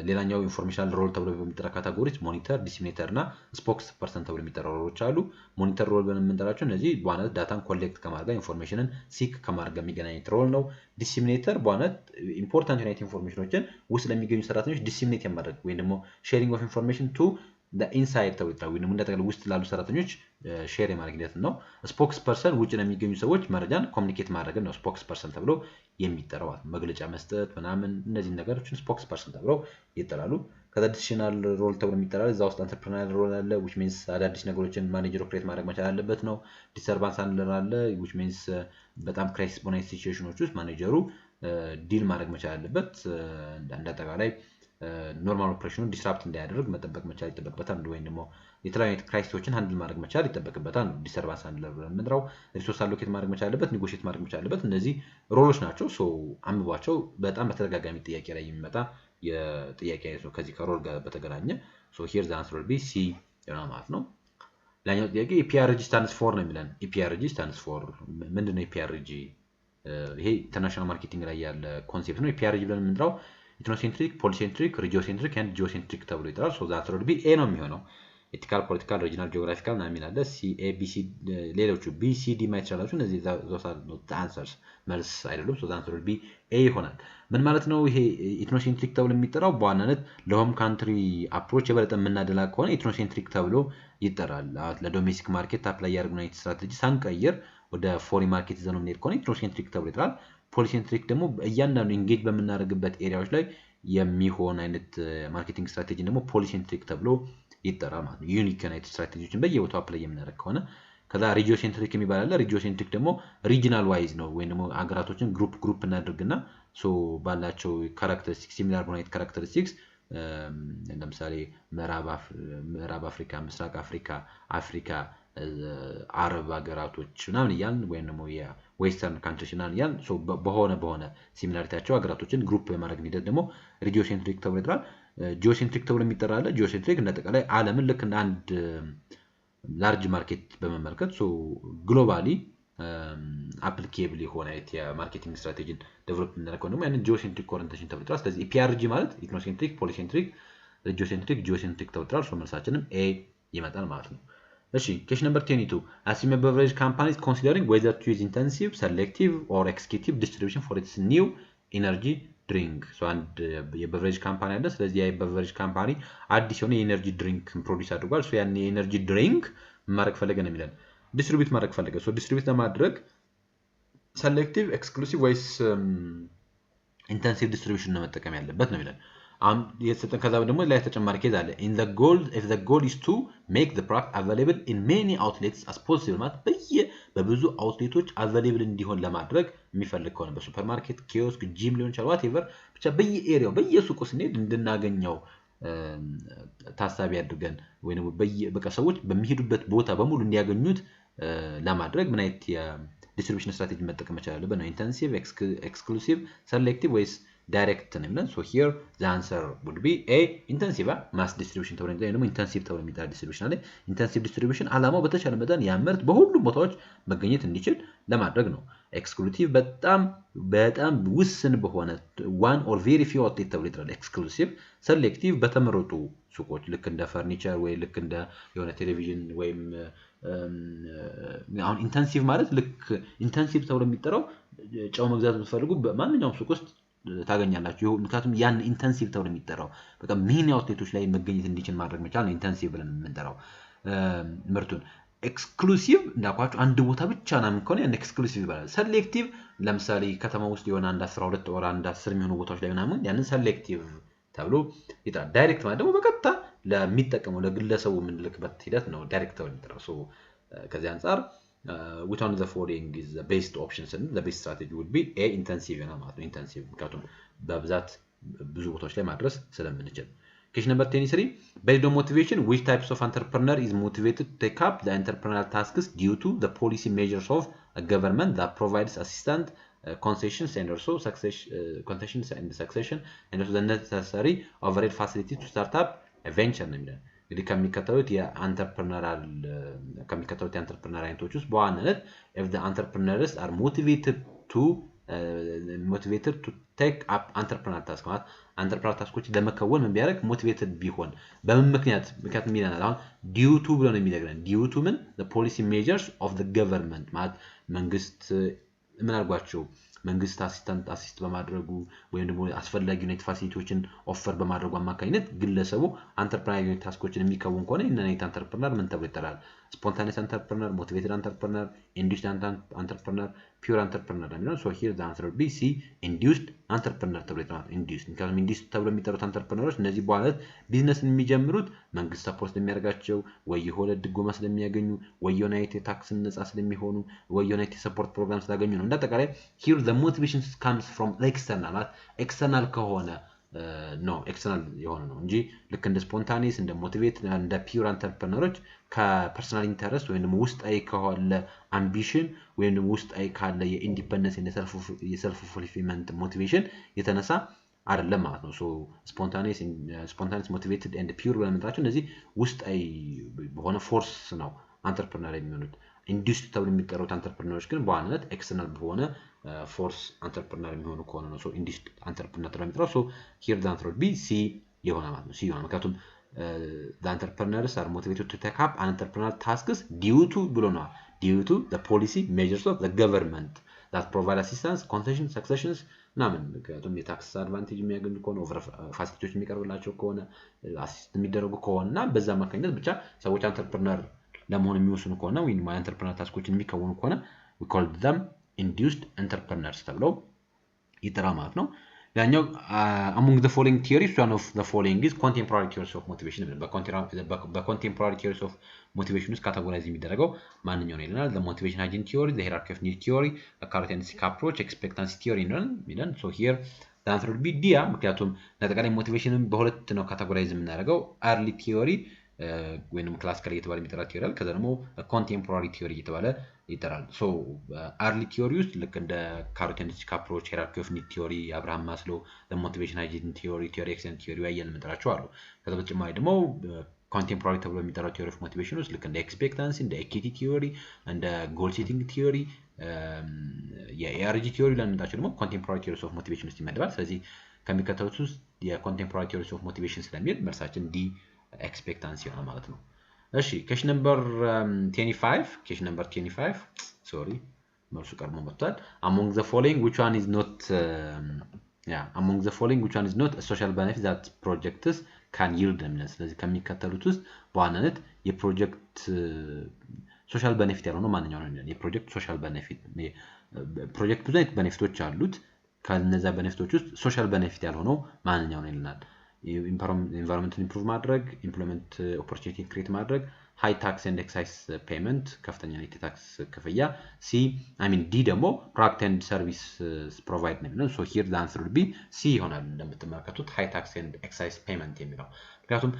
ሌላኛው ኢንፎርሜሽናል ሮል ተብሎ በሚጠራ ካቴጎሪስ ሞኒተር ዲሲሚኔተር እና ስፖክስ ፐርሰን ተብሎ የሚጠራው ሮሎች አሉ ሞኒተር ሮል ብለን የምንጠራቸው እነዚህ በዋናነት ዳታን ኮሌክት ከማድረግ ኢንፎርሜሽንን ሲክ ከማድረግ የሚገናኝ ሮል ነው ዲሲሚኔተር በዋናነት ኢምፖርታንት ዩናይት ኢንፎርሜሽኖችን ውስጥ ለሚገኙ ሰራተኞች ዲሲሚኔት የማድረግ ወይም ደግሞ ሼሪንግ ኦፍ ኢንፎርሜሽን ቱ ኢንሳይድ ተብሎ ይጠራል ወይም እንደጠቅላላ ውስጥ ላሉ ሰራተኞች ሼር የማድረግ ሂደት ነው ስፖክስ ፐርሰን ውጭ ለሚገኙ ሰዎች መረጃን ኮሙኒኬት ማድረግ ነው ስፖክስ ፐርሰን ተብሎ የሚጠራው መግለጫ መስጠት ምናምን እነዚህ ነገሮችን ስፖክስ ፐርሰን ተብሎ ይጠራሉ ከዛ ዲሲሽናል ሮል ተብሎ የሚጠራው እዛ ውስጥ አንተርፕረነሪያል ሮል አለ which means አዳዲስ ነገሮችን ማኔጀር ኦፕሬት ማድረግ መቻል አለበት ነው ዲስተርባንስ ሃንድለር አለ which means በጣም ክራይሲስ በሆነ ሲቹዌሽኖች ውስጥ ማኔጀሩ ዲል ማድረግ መቻል አለበት እንደአጠቃላይ ኖርማል ኦፕሬሽኑ ዲስራፕት እንዳያደርግ መጠበቅ መቻል ይጠበቅበታል ወይም ደግሞ የተለያዩ ክራይሲሶችን ሃንድል ማድረግ መቻል ይጠበቅበታል ዲስተርባንስ ሃንድለር ምንድነው ሪሶርስ አሎኬት ማድረግ መቻል አለበት ኔጎሺየት ማድረግ መቻል አለበት እነዚህ ሮሎች ናቸው ሶ አንብቧቸው በጣም በተደጋጋሚ ጥያቄ ላይ የሚመጣ የጥያቄ አይነት ነው ከዚህ ከሮል ጋር በተገናኘ so here the answer will be c ይሆናል ማለት ነው ላኛው ጥያቄ EPRG stands for ነው የሚለን EPRG stands for ምንድነው EPRG ይሄ ኢንተርናሽናል ማርኬቲንግ ላይ ያለ ኮንሴፕት ነው EPRG ብለን የምንጠራው ኢትኖሴንትሪክ ፖሊሴንትሪክ ሪጂኦሴንትሪክ ኤንድ ጂኦሴንትሪክ ተብሎ ይጠራል so the answer will be a ነው የሚሆነው ኤቲካል ፖለቲካል ሪጂናል ጂኦግራፊካል እና የሚል አለ ሲ ኤ ቢ ሲ ሌሎቹ ቢ ሲ ዲ ማይቻላችሁ እነዚህ those are not answers መልስ አይደሉም so the answer will be a ይሆናል ምን ማለት ነው ይሄ ኢትኖሴንትሪክ ተብሎ የሚጠራው በዋናነት ለሆም ካንትሪ አፕሮች የበለጠ የምናደላ ከሆነ ኢትኖሴንትሪክ ተብሎ ይጠራል ለዶሜስቲክ ማርኬት አፕላይ ያደርጉና ስትራቴጂ ሳንቀይር ወደ ፎሪን ማርኬት ይዘን የምንሄድ ከሆነ ኢትኖሴንትሪክ ተብሎ ይጠራል ፖሊሴንትሪክ ደግሞ እያንዳንዱ ኢንጌጅ በምናደርግበት ኤሪያዎች ላይ የሚሆን አይነት ማርኬቲንግ ስትራቴጂ ደግሞ ፖሊሴንትሪክ ተብሎ ይጠራል ማለት ነው ዩኒክ አይነት ስትራቴጂዎችን በየቦታው አፕላይ የምናደርግ ከሆነ ከዛ ሪጂኦሴንትሪክ የሚባል አለ ሪጂኦሴንትሪክ ደግሞ ሪጂናል ዋይዝ ነው ወይም ደግሞ አገራቶችን ግሩፕ እናደርግና ሶ ባላቸው ካራክተሪስቲክስ ሲሚላር ሆነ ካራክተሪስቲክስ ለምሳሌ ምዕራብ አፍሪካ ምስራቅ አፍሪካ አረብ ሀገራቶች ምናምን ያን ወይም ደግሞ የዌስተርን ካንትሪስ እና ያን ሶ በሆነ ሲሚላሪቲያቸው ሀገራቶችን ግሩፕ በማድረግ ሂደት ደግሞ ሪጂኦሴንትሪክ ተብሎ ይጠራል ጂኦሴንትሪክ ተብሎ የሚጠራ አለ ጂኦሴንትሪክ እንደጠቃላይ ዓለምን ልክ እንደ አንድ ላርጅ ማርኬት በመመልከት ሶ ግሎባሊ applicable የሆነ የማርኬቲንግ ስትራቴጂን ዴቨሎፕ እናደርገው ደግሞ ያንን ጂኦሴንትሪክ ኦሪየንቴሽን ተብሏል። ስለዚህ ኢፒአርጂ ማለት ኢትኖሴንትሪክ፣ ፖሊሴንትሪክ፣ ጂኦሴንትሪክ፣ ጂኦሴንትሪክ ተብሏል። ሶ መልሳችንም ኤ ይመጣል ማለት ነው። እሺ question number 22 assume a beverage company is considering whether to use intensive, selective or executive distribution for its new energy drink. so አንድ የበቨሬጅ ካምፓኒ አለ። ስለዚህ ያ የበቨሬጅ ካምፓኒ አዲስ የሆነ የኤነርጂ ድሪንክ ፕሮዲዩስ አድርጓል። ሶ ያን የኤነርጂ ድሪንክ ማድረግ ፈለገ ነው የሚለን ዲስትሪቢዩት ማድረግ ፈለገ። ሶ ዲስትሪቢዩት ለማድረግ ሴሌክቲቭ፣ ኤክስክሉሲቭ ወይስ ኢንተንሲቭ ዲስትሪቢዩሽን ነው መጠቀም ያለበት ነው የሚለን። የተሰጠን ከዛ ደግሞ ላይ ተጨማሪ ኬዝ አለ if the goal is to make the product available in many outlets as possible ማለት በብዙ አውትሌቶች available እንዲሆን ለማድረግ የሚፈልግ ከሆነ በሱፐርማርኬት፣ ኪዮስክ፣ ጂም ሊሆን ይችላል whatever ብቻ በየኤሪያው በየሱቁ ስንሄድ እንድናገኘው ታሳቢ አድርገን ወይንም በቃ ሰዎች በሚሄዱበት ቦታ በሙሉ እንዲያገኙት ለማድረግ ምን አይነት የዲስትሪቢዩሽን ስትራቴጂ መጠቀም መቻል አለበት ነው። ኢንተንሲቭ፣ ኤክስክሉሲቭ፣ ሴሌክቲቭ ወይስ ዳይሬክት ነው የሚለን። so here the answer would be a intensive mass distribution ተብሎ የሚጠራው ደግሞ ኢንተንሲቭ ተብሎ የሚጠራ ዲስትሪቢዩሽን አለ። ኢንተንሲቭ ዲስትሪቢዩሽን አላማው በተቻለ መጠን ያመርት በሁሉም ቦታዎች መገኘት እንዲችል ለማድረግ ነው። ኤክስክሉሲቭ በጣም ውስን በሆነ one or very few outlet ተብሎ ይጠራል ኤክስክሉሲቭ። ሴሌክቲቭ በተመረጡ ሱቆች ልክ እንደ ፈርኒቸር ወይ ልክ እንደ የሆነ ቴሌቪዥን ወይም አሁን ኢንተንሲቭ ማለት ልክ ኢንተንሲቭ ተብሎ የሚጠራው ጨው መግዛት የምትፈልጉ በማንኛውም ሱቅ ውስጥ ታገኛላችሁ። ምክንያቱም ያን ኢንተንሲቭ ተብሎ የሚጠራው በቃ ሜን አውትሌቶች ላይ መገኘት እንዲችል ማድረግ መቻል ነው ኢንተንሲቭ ብለን የምንጠራው ምርቱን። ኤክስክሉሲቭ እንዳልኳችሁ አንድ ቦታ ብቻ ምናምን ከሆነ ያን ኤክስክሉሲቭ ይባላል። ሴሌክቲቭ ለምሳሌ ከተማ ውስጥ የሆነ አንድ 12 ወር አንድ 10 የሚሆኑ ቦታዎች ላይ ምናምን ያንን ሴሌክቲቭ ተብሎ ይጠራል። ዳይሬክት ማለት ደግሞ በቀጥታ ለሚጠቀመው ለግለሰቡ የምንልክበት ሂደት ነው ዳይሬክት ተብሎ የሚጠራው። ሶ ከዚህ አንፃር which one of the following is the best options and the best strategy would be a intensive እና ማለት ነው intensive ምክንያቱም በብዛት ብዙ ቦታዎች ላይ ማድረስ ስለምንችል። question number 23 based on motivation which types of entrepreneur is motivated to take up the entrepreneurial tasks due to the policy measures of a government that provides assistance, concessions and also concessions and succession and also the necessary overhead facility to start up a venture ነው የሚለው። እንግዲህ ከሚከተሉት የአንተርፕረነር አይነቶች ውስጥ በዋናነት if the entrepreneurs are motivated to take up entrepreneurial tasks ማለት entrepreneurial tasks ለመከወን ምን ቢያደርግ motivated ቢሆን በምን ምክንያቱም ይላል አሁን due to ብሎ ነው የሚነግረን due to ምን the policy measures of the government ማለት መንግስት ምን አድርጓቸው መንግስት አሲስት በማድረጉ ወይም ደግሞ አስፈላጊ ዩኒት ፋሲሊቲዎችን ኦፈር በማድረጉ አማካኝነት ግለሰቡ አንተርፕራይዝ ታስኮችን የሚከውን ከሆነ እነዚህ አንተርፕረነር ምን ተብሎ ይጠራል? ስፖንታኒየስ አንተርፕረነር፣ ሞቲቬትድ አንተርፕረነር፣ ኢንዱስድ አንተርፕረነር፣ ፒውር አንተርፕረነር ነው። ሶ ሂር ዘ አንሰር ቢ ሲ ኢንዱስድ አንተርፕረነር ተብሎ ይጠራል። ኢንዱስድ ምክንያቱም ኢንዱስድ ተብሎ የሚጠሩት አንተርፕረነሮች እነዚህ በኋላ ቢዝነስን የሚጀምሩት መንግስት ሰፖርት ስለሚያደርጋቸው ወይ የሆነ ድጎማ ስለሚያገኙ ወይ የሆነ የታክስ ነፃ ስለሚሆኑ ወይ የሆነ የሰፖርት ፕሮግራም ስላገኙ ነው። እንደአጠቃላይ ሂር the motivation comes from external ማለት ኤክስተርናል ከሆነ ነው ኤክስተርናል የሆነ ነው እንጂ ልክ እንደ ስፖንታኒየስ እንደ ሞቲቬት እንደ ፒውር አንተርፕረነሮች ከፐርሰናል ኢንተረስት ወይም ደግሞ ውስጣዊ ከሆነ አምቢሽን ወይም ደግሞ ውስጣዊ ካለ የኢንዲፔንደንስ እና የሰልፍ ፉልፊልመንት ሞቲቬሽን የተነሳ አይደለም ማለት ነው። ሶ ስፖንታኒየስ ሞቲቬትድ ኤንድ ፒውር ብለን የምንጠራቸው እነዚህ ውስጣዊ በሆነ ፎርስ ነው አንተርፕረነር የሚሆኑት። ኢንዱስድ ተብሎ የሚጠሩት አንተርፕረነሮች ግን በዋናነት ኤክስተርናል በሆነ ፎርስ አንተርፕረነር የሚሆኑ ከሆነ ነው ሶ ኢንዱስድ አንተርፕረነር ተብሎ የሚጠራው። ሶ ሂር ዘ አንሰር ቢ ሲ ይሆናል ማለት ነው። ሲ ይሆናል ምክንያቱም the entrepreneurs are motivated to take up entrepreneurial tasks due to ብሎ ነው due to the policy measures of the government that provide assistance, concessions, successions ምናምን ምክንያቱም የታክስ አድቫንቴጅ የሚያገኙ ከሆነ ኦቨር ፋሲሊቲዎች የሚቀርብላቸው ከሆነ አሲስት የሚደረጉ ከሆነና በዛ አማካኝነት ብቻ ሰዎች አንተርፕረነር ለመሆን የሚወስኑ ከሆነ ወይም አንተርፕረነር ታስኮችን የሚከውኑ ከሆነ we call them induced entrepreneurs ተብለው ይጠራል ማለት ነው። ያኛው among the following theories one of the following is contemporary theories of motivation በcontemporary theories of motivation ውስጥ ካቴጎራይዝ የሚደረገው ማንኛው ነው ይለናል። the motivation agent theory, the hierarchy of need theory, the characteristic approach, expectancy theory ይላል። so here the answer would be D ምክንያቱም ለተቃራኒ ሞቲቬሽንን በሁለት ነው ካቴጎራይዝ የምናደርገው early theory ወይንም ክላሲካል እየተባለ የሚጠራ ቲዮሪ አለ። ከዛ ደግሞ ኮንቴምፖራሪ ቲዮሪ እየተባለ ይጠራል። ሶ አርሊ ቲዮሪ ውስጥ ልክ እንደ ካሮቲኒስቲክ አፕሮች፣ ሄራርኪ ኦፍ ኒድ ቲዮሪ፣ አብርሃም ማስሎ፣ ሞቲቬሽን አጀንት ቲዮሪ፣ ቲዮሪ ኤክሰንት ቲዮሪ ያየን የምንጠራቸው አሉ። ከዛ በተጨማሪ ደግሞ ኮንቴምፖራሪ ተብሎ የሚጠራው ቲዮሪ ኦፍ ሞቲቬሽን ውስጥ ልክ እንደ ኤክስፔክታንሲ፣ እንደ ኤኪቲ ቲዮሪ፣ እንደ ጎል ሴቲንግ ቲዮሪ፣ የኤአርጂ ቲዮሪ ለምንጣቸው ደግሞ ኮንቴምፖራሪ ቲዮሪስ ኦፍ ሞቲቬሽን ውስጥ ይመደባል። ስለዚህ ከሚከተሉት ውስጥ የኮንቴምፖራሪ ቲዮሪስ ኦፍ ሞቲቬሽን ስለሚል መልሳችን ዲ ኤክስፔክታንሲ ይሆናል ማለት ነው። እሺ ኬሽ ነምበር 25 ሶሪ መልሱ ቀድሞ መጥቷል። among the following which one is not a social benefit that projects can yield them? ስለዚህ ከሚከተሉት ውስጥ በዋናነት የፕሮጀክት ሶሻል ቤኔፊት ያልሆነው ማንኛው ነው? የፕሮጀክት ሶሻል ቤኔፊት ፕሮጀክት ብዙ አይነት ቤኔፊቶች አሉት። ከነዛ ቤኔፊቶች ውስጥ ሶሻል ቤኔፊት ያልሆነው ማንኛው ነው ይልናል። ኢንቫይሮንመንትን ኢምፕሩቭ ማድረግ፣ ኢምፕሎይመንት ኦፖርቹኒቲ ክሬት ማድረግ፣ ሃይ ታክስ ኤንድ ኤክሳይዝ ፔመንት ከፍተኛ የታክስ ክፍያ፣ ዲ ደግሞ ፕሮዳክት ኤንድ ሰርቪስ ፕሮቫይድ ነው የሚለው። ሶ ሂር ዘ አንሰር ዊል ቢ ሲ ይሆናል። እንደምትመለከቱት ሃይ ታክስ ኤንድ ኤክሳይዝ ፔመንት የሚለው ምክንያቱም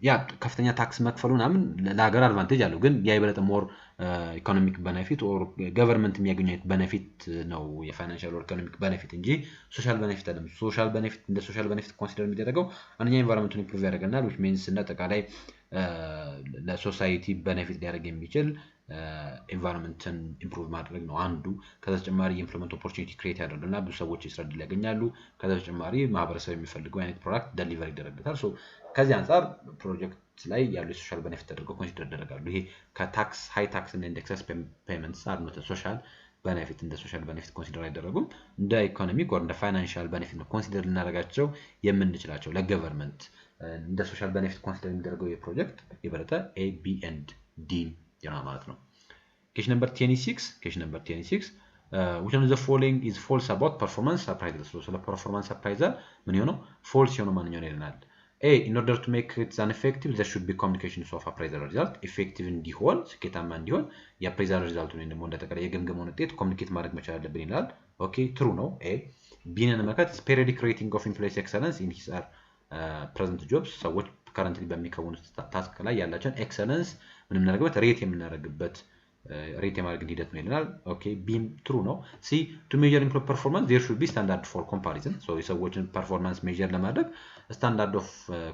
ያ ከፍተኛ ታክስ መክፈሉ ምናምን ለሀገር አድቫንቴጅ አለው፣ ግን ያ የበለጠ ሞር ኢኮኖሚክ ቤኔፊት ኦር ገቨርንመንት የሚያገኘው ቤኔፊት ነው የፋይናንሻል ኦር ኢኮኖሚክ ቤኔፊት እንጂ ሶሻል ቤኔፊት አይደለም። ሶሻል ቤኔፊት እንደ ሶሻል ቤኔፊት ኮንሲደር የሚደረገው አንደኛ ኢንቫይሮንመንቱን ኢምፕሩቭ ያደርገናል which means እንደ አጠቃላይ ለሶሳይቲ ቤኔፊት ሊያደርግ የሚችል ኢንቫይሮንመንትን ኢምፕሩቭ ማድረግ ነው አንዱ። ከዛ ተጨማሪ የኢምፕሎይመንት ኦፖርቹኒቲ ክሬት ያደርጋልና ብዙ ሰዎች የስራ ዕድል ያገኛሉ። ከዛ ተጨማሪ ማህበረሰብ የሚፈልገው አይነት ፕሮዳክት ዴሊቨር ይደረግበታል። ሶ ከዚህ አንፃር ፕሮጀክት ላይ ያሉ የሶሻል ቤኔፊት ተደርገው ኮንሲደር ይደረጋሉ። ይሄ ከታክስ ሃይ ታክስ እና ኤክሰስ ፔመንትስ አር ኖት ሶሻል ቤኔፊት እንደ ሶሻል ቤኔፊት ኮንሲደር አይደረጉም። እንደ ኢኮኖሚክ ወር እንደ ፋይናንሻል ቤኔፊት ነው ኮንሲደር ልናደርጋቸው የምንችላቸው። ለገቨርንመንት እንደ ሶሻል ቤኔፊት ኮንሲደር የሚደረገው የፕሮጀክት የበለጠ ኤ ቢ ኤንድ ዲ ይሆናል ማለት ነው። ኬሽ ነምበር 26 which one of the following is false about performance appraisal? ስለ performance appraisal ምን ይሆነው false የሆነው ማንኛው ነው ይለናል። A in order to make it effective there should be communications of appraisal result effective እንዲሆን ስኬታማ እንዲሆን የappraisal result ነው ደግሞ እንደተቀረ የግምገማውን ውጤት ኮሙኒኬት ማድረግ መቻል አለብን ይላል። ኦኬ ትሩ ነው። ኤ ቢን እንመልከት periodic rating of employees excellence in his present jobs ሰዎች currently በሚከውኑት ታስክ ላይ ያላቸውን ኤክሰለንስ ምን የምናደርግበት ሬት የማድረግ ሂደት ነው ይለናል። ኦኬ ቢም ትሩ ነው። ሲ to measure employee performance there should be standard for comparison so የሰዎችን ፐርፎርማንስ ሜጀር ለማድረግ ስታንዳርድ ኦፍ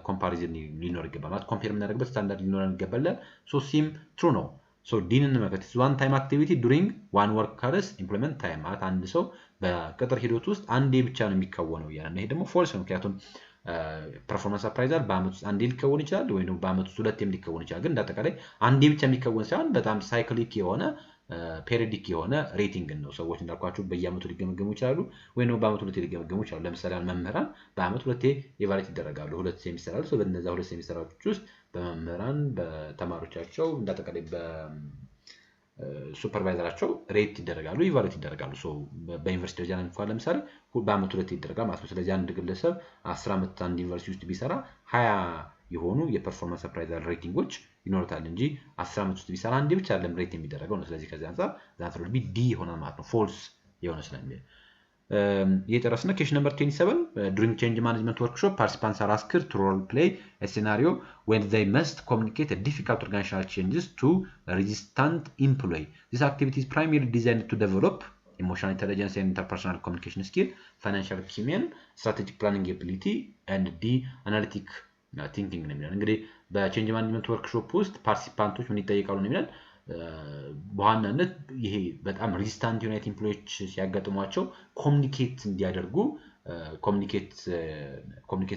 ኮምፓሪዝን ሊኖር ይገባል ማለት ኮምፔር የምናደርግበት ስታንዳርድ ሊኖረን ይገባል። ሶ ሲም ትሩ ነው። ሶ ዲን እንመልከት one time activity during one worker's employment time ማለት አንድ ሰው በቅጥር ሂደት ውስጥ አንዴ ብቻ ነው የሚከወነው ያለ ነው። ይሄ ደግሞ ፎልስ ነው ምክንያቱም ፐርፎርማንስ አፕራይዛል በአመት ውስጥ አንዴ ሊከወን ይችላል ወይ ደግሞ በአመት ውስጥ ሁለቴም ሊከወን ይችላል። ግን እንደአጠቃላይ አንዴ ብቻ የሚከወን ሳይሆን በጣም ሳይክሊክ የሆነ ፔሪዲክ የሆነ ሬቲንግ ነው። ሰዎች እንዳልኳችሁ በየአመቱ ሊገመገሙ ይችላሉ ወይ ደግሞ በአመቱ ሁለቴ ሊገመገሙ ይችላሉ። ለምሳሌ መምህራን በአመቱ ሁለቴ ኤቫሉዌት ይደረጋሉ። ሁለት ሴሚስተር አለ። በእነዛ ሁለት ሴሚስተሮች ውስጥ በመምህራን በተማሪዎቻቸው እንዳጠቃላይ በሱፐርቫይዘራቸው ሬት ይደረጋሉ፣ ኢቫሉዌት ይደረጋሉ። ሶ በዩኒቨርሲቲ ደረጃ እንኳን ለምሳሌ በአመቱ ሁለቴ ይደረጋል ማለት ነው። ስለዚህ አንድ ግለሰብ 10 አመት አንድ ዩኒቨርሲቲ ውስጥ ቢሰራ 20 የሆኑ የፐርፎርማንስ አፕራይዛል ሬቲንጎች ይኖርታል እንጂ 10 አመት ውስጥ ቢሰራ አንዴ ብቻ አይደለም ሬት የሚደረገው ነው። ስለዚህ ከዚህ አንፃር ዛንትሮ ዲ ይሆናል ማለት ነው ፎልስ የሆነ ስለሚል የጨረስነው። ኬሽ ነምበር 27 during change management workshop participants are asked to role play a scenario when they must communicate a difficult organizational changes to a resistant employee. This activity is primarily designed to develop emotional intelligence and interpersonal communication skill, financial acumen, strategic planning ability and the analytic thinking ነው የሚለው። እንግዲህ በቼንጅ ማኔጅመንት ወርክሾፕ ውስጥ ፓርቲሲፓንቶች ምን ይጠይቃሉ ነው የሚለው። በዋናነት ይሄ በጣም ሬዚስታንት ዩናይት ኢምፕሎይዎች ሲያጋጥሟቸው ኮሙኒኬት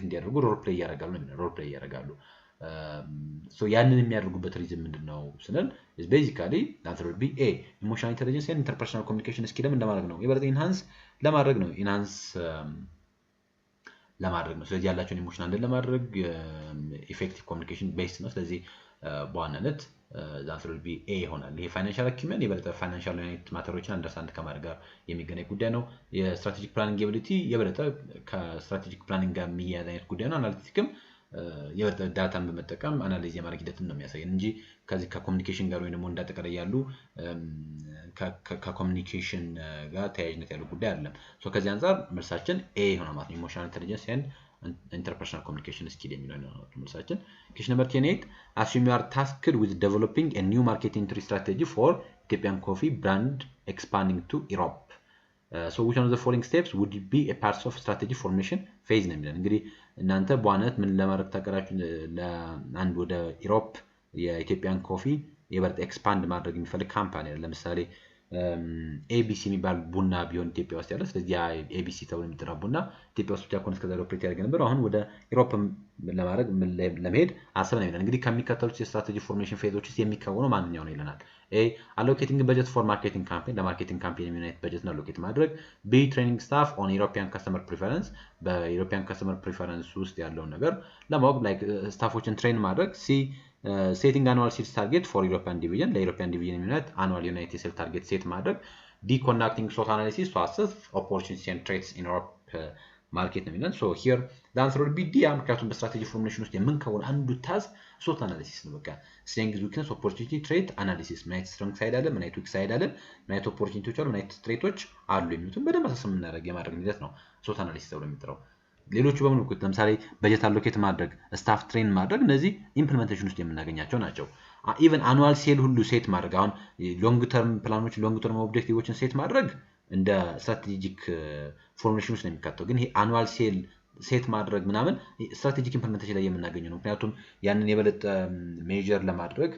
እንዲያደርጉ ሮል ፕሌይ ያደርጋሉ። ሶ ያንን የሚያደርጉበት ሪዝን ምንድነው ስንል is basically answer would be A emotional intelligence and interpersonal communication skill ለማድረግ ነው። የበለጠ ኢንሃንስ ለማድረግ ነው። ስለዚህ ያላቸውን ኢሞሽናል ለማድረግ ኢፌክቲቭ ኮሚኒኬሽን ቤስድ ነው። ስለዚህ በዋናነት answer would be A ይሆናል። ይሄ ፋይናንሻል አኪውመንት የበለጠ ፋይናንሻል ዩኒት ማተሮችን አንደርስታንድ ከማድረግ ጋር የሚገናኝ ጉዳይ ነው። የስትራቴጂክ ፕላኒንግ ኤቢሊቲ የበለጠ ከስትራቴጂክ ፕላኒንግ ጋር የሚያያዝ አይነት ጉዳይ ነው። አናሊቲክም የበለጠ ዳታን በመጠቀም አናላይዝ የማድረግ ሂደትን ነው የሚያሳየን እንጂ ከዚህ ከኮሙኒኬሽን ጋር ወይ ደግሞ እንዳጠቃላይ ያሉ ከኮሙኒኬሽን ጋር ተያያዥነት ያለው ጉዳይ አይደለም። ሶ ከዚህ አንፃር መልሳችን ኤ ይሆናል ማለት ነው። ኢሞሽናል ኢንተለጀንስ ኤንድ interpersonal communication skill የሚለው ነው መልሳችን። ኬሽ ነምበር 28 assume you are tasked with developing a new market entry strategy for Ethiopian coffee brand expanding to Europe. So which one of the following steps would be a part of strategy formation phase ነው የሚለው። እንግዲህ እናንተ በዋናነት ምን ለማድረግ ታቀዳችሁ ለአንድ ወደ ኢሮፕ የኢትዮጵያን ኮፊ የበለጠ ኤክስፓንድ ማድረግ የሚፈልግ ካምፓኒ አለ። ለምሳሌ ኤቢሲ የሚባል ቡና ቢሆን ኢትዮጵያ ውስጥ ያለ ስለዚህ ኤቢሲ ተብሎ የሚጠራ ቡና ኢትዮጵያ ውስጥ ብቻ ኮን እስከዛ ኦፕሬት ያደርግ ነበር። አሁን ወደ ኢሮፕ ለማድረግ ለመሄድ አስበን ይላል። እንግዲህ ከሚከተሉት የስትራቴጂ ፎርሜሽን ፌዞች ውስጥ የሚከወነው ማንኛው ነው ይለናል። ኤ አሎኬቲንግ በጀት ፎር ማርኬቲንግ ካምፔን ለማርኬቲንግ ካምፔን የሚሆን በጀት ነው አሎኬት ማድረግ። ቢ ትሬኒንግ ስታፍ ኦን ዩሮፒያን ከስተመር ፕሪፈረንስ በዩሮፒያን ከስተመር ፕሪፈረንስ ውስጥ ያለውን ነገር ለማወቅ ላይክ ስታፎችን ትሬን ማድረግ። ሲ ሴቲንግ አኑዋል ሴልስ ታርጌት ፎር ዩሮፒያን ዲቪዥን ለዩሮፒያን ዲቪዥን የሚሆን አኑዋል ዩናይትድ ሴል ታርጌት ሴት ማድረግ። ዲ ኮንዳክቲንግ ሶት አናሊሲስ ቱ አሰስ ኦፖርቹኒቲስ ኤንድ ትሬትስ ኢን ዩሮፕ ማርኬት ነው የሚለን። ሶ ሂር ዘ አንሰር ዊል ቢ ዲ። ምክንያቱም በስትራቴጂ ፎርሙሌሽን ውስጥ የምንከውን አንዱ ታስክ ሶት አናሊሲስ ነው። በቃ ስትሬንግዝ፣ ዊክነስ፣ ኦፖርቹኒቲ፣ ትሬት አናሊሲስ ምን አይነት ስትሮንግ ሳይድ አለ፣ ምን አይነት ዊክ ሳይድ አለ፣ ምን አይነት ኦፖርቹኒቲዎች አሉ፣ ምን አይነት ትሬቶች አሉ የሚሉትን በደንብ አሰስ የማድረግ ሂደት ነው ሶት አናሊሲስ ተብሎ የሚጠራው። ሌሎቹ በሙሉ ለምሳሌ በጀት አሎኬት ማድረግ፣ ስታፍ ትሬን ማድረግ እነዚህ ኢምፕሊሜንቴሽን ውስጥ የምናገኛቸው ናቸው። ኢቨን አኑዋል ሴል ሁሉ ሴት ማድረግ አሁን ሎንግ ተርም ፕላኖች ሎንግ ተርም ኦብጀክቲቮችን ሴት ማድረግ እንደ ስትራቴጂክ ፎርሙሌሽን ውስጥ ነው የሚካተው። ግን ይሄ አኑዋል ሴል ሴት ማድረግ ምናምን ስትራቴጂክ ኢምፕሊሜንቴሽን ላይ የምናገኘው ነው። ምክንያቱም ያንን የበለጠ ሜጀር ለማድረግ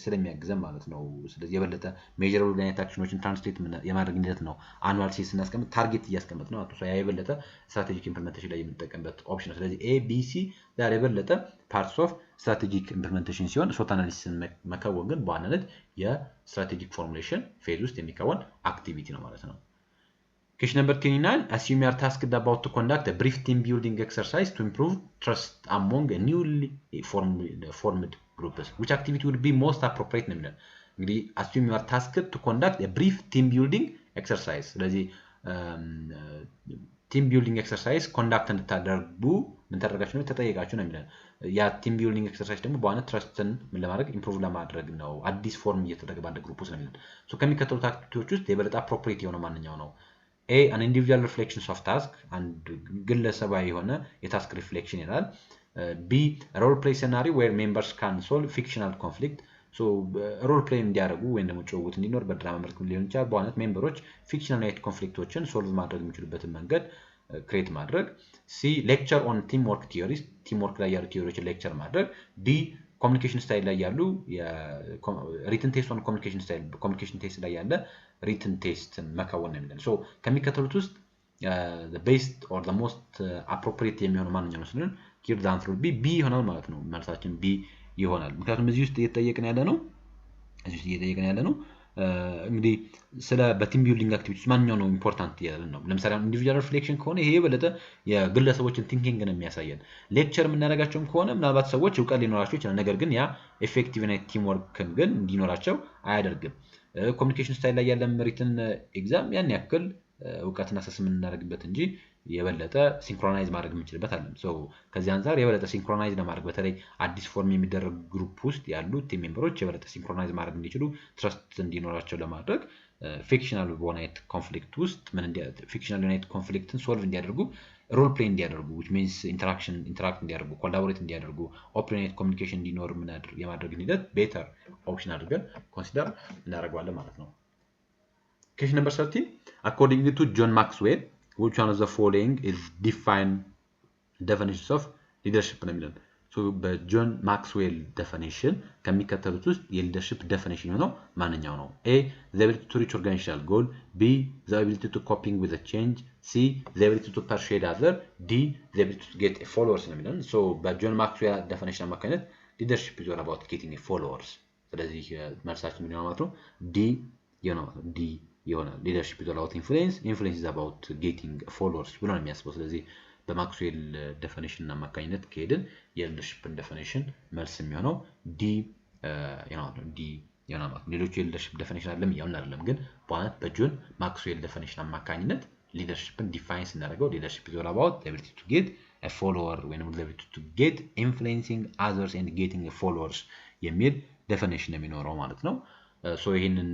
ስለሚያግዘን ማለት ነው። ስለዚህ የበለጠ ሜጀረብል አይነት አክሽኖችን ትራንስሌት የማድረግ ሂደት ነው። አኑዋል ሴል ስናስቀምጥ ታርጌት እያስቀምጥ ነው። ያ የበለጠ ስትራቴጂክ ኢምፕሊሜንቴሽን ላይ የምንጠቀምበት ኦፕሽን ነው። ስለዚህ ኤቢሲ ዛሬ የበለጠ ፓርትስ ኦፍ ስትራቴጂክ ኢምፕሊሜንቴሽን ሲሆን ሶት አናሊሲስን መከወን ግን በዋናነት የስትራቴጂክ ፎርሙሌሽን ፌዝ ውስጥ የሚከወን አክቲቪቲ ነው ማለት ነው። Question number 29. Assume you are tasked about to conduct a brief team building exercise to improve trust among a newly formed groups. Which activity would be most appropriate? እንግዲህ assume you are tasked to conduct a brief team building exercise. ስለዚህ ቲም ቢልዲንግ ኤክሰርሳይዝ ኮንዳክት እንድታደርጉ ምን ታደርጋችሁ ነው ተጠየቃችሁ ነው የሚለን። ያ ቲም ቢልዲንግ ኤክሰርሳይዝ ደግሞ በዋናነት ትረስትን ምን ለማድረግ ኢምፕሩቭ ለማድረግ ነው። አዲስ ፎርም እየተደረገ ባለ ግሩፕ ውስጥ ነው የሚለን። ሶ ከሚከተሉት አክቲቪቲዎች ውስጥ የበለጠ አፕሮፕሪየት የሆነ ማንኛው ነው? ኤ አን ኢንዲቪጁዋል ሪፍሌክሽንስ ኦፍ ታስክ አንድ ግለሰባዊ የሆነ የታስክ ሪፍሌክሽን ይላል። ቢ ሮል ፕሌይ ሴናሪ ዌር ሜምበርስ ካን ሶልቭ ፊክሽናል ኮንፍሊክት ሮል ፕሌይ እንዲያደርጉ ወይም ደግሞ ጭውውት እንዲኖር በድራማ መልክ ሊሆን ይችላል። በዋናነት ሜምበሮች ፊክሽናል ናይት ኮንፍሊክቶችን ሶልቭ ማድረግ የሚችሉበትን መንገድ ክሬት ማድረግ። ሲ ሌክቸር ኦን ቲም ወርክ ቲዮሪስ ቲም ወርክ ላይ ያሉ ቲዮሪዎችን ሌክቸር ማድረግ። ዲ ኮሚኒኬሽን ስታይል ላይ ያሉ ሪትን ቴስት ኦን ኮሚኒኬሽን ስታይል ኮሚኒኬሽን ቴስት ላይ ያለ ሪትን ቴስትን መከወን ነው የሚለን። ሶ ከሚከተሉት ውስጥ ቤስት ኦር ዘ ሞስት አፕሮፕሪየት የሚሆነው ማንኛው ነው ስንል ሂር ዘ አንሰር ቢ ቢ ይሆናል ማለት ነው። መልሳችን ቢ ይሆናል። ምክንያቱም እዚህ ውስጥ እየተጠየቅን ያለ ነው እንግዲህ ስለ በቲም ቢልዲንግ አክቲቪቲስ ማንኛው ነው ኢምፖርታንት ያለን ነው። ለምሳሌ ኢንዲቪጁዋል ሪፍሌክሽን ከሆነ ይሄ የበለጠ የግለሰቦችን ቲንኪንግ ነው የሚያሳየን። ሌክቸር የምናደርጋቸውም ከሆነ ምናልባት ሰዎች እውቀት ሊኖራቸው ይችላል፣ ነገር ግን ያ ኤፌክቲቭ እና ቲም ወርክን ግን እንዲኖራቸው አያደርግም። ኮሚኒኬሽን ስታይል ላይ ያለ ሪትን ኤግዛም ያን ያክል እውቀትና ሰስ የምናደርግበት እንጂ የበለጠ ሲንክሮናይዝ ማድረግ የምንችልበት አለን። ከዚህ አንፃር የበለጠ ሲንክሮናይዝ ለማድረግ በተለይ አዲስ ፎርም የሚደረግ ግሩፕ ውስጥ ያሉ ቲም ሜምበሮች የበለጠ ሲንክሮናይዝ ማድረግ እንዲችሉ ትረስት እንዲኖራቸው ለማድረግ ፊክሽናል በሆነ አይነት ኮንፍሊክት ውስጥ ፊክሽናል አይነት ኮንፍሊክትን ሶልቭ እንዲያደርጉ ሮል ፕሌይ እንዲያደርጉ which means ኢንተራክት እንዲያደርጉ ኮላቦሬት እንዲያደርጉ ኦፕን አይነት ኮሚኒኬሽን እንዲኖር የማድረግ ሂደት ቤተር ኦፕሽን አድርገን ኮንሲደር እናደርገዋለን ማለት ነው። Question number 13. According to John Maxwell, which one of the following is defined definitions of leadership ነው የሚለን። በጆን ማክስዌል ዴፊኒሽን ከሚከተሉት ውስጥ የሊደርሺፕ ዴፊኒሽን የሆነው ማንኛው ነው? ኤ the ability to reach organizational goal, B the ability to coping with a change, C the ability to persuade other, D the ability to get followers ነው የሚለን። በጆን ማክስዌል ዴፊኒሽን አማካኝነት leadership is all about getting followers። ስለዚህ መልሳችን ምን ይሆናል ማለት ነው? ዲ ይሆናል። leadership is all about influence is about getting followers ብሎ ነው የሚያስበው። ስለዚህ በማክስዌል ዴፊኒሽን አማካኝነት ከሄድን የሊደርሺፕን ዴፊኒሽን መልስ የሚሆነው ዲ ይሆናል ማለት ነው። ሌሎቹ የሊደርሺፕ ዴፊኒሽን አይደለም ግን በዋናነት በጆን ማክስዌል ዴፊኒሽን አማካኝነት ሊደርሺፕን ዲፋይን ስናደርገው leadership is all about the ability to get a follower ወይም the ability to get influencing others and getting followers የሚል ዴፊኒሽን የሚኖረው ማለት ነው። ይህንን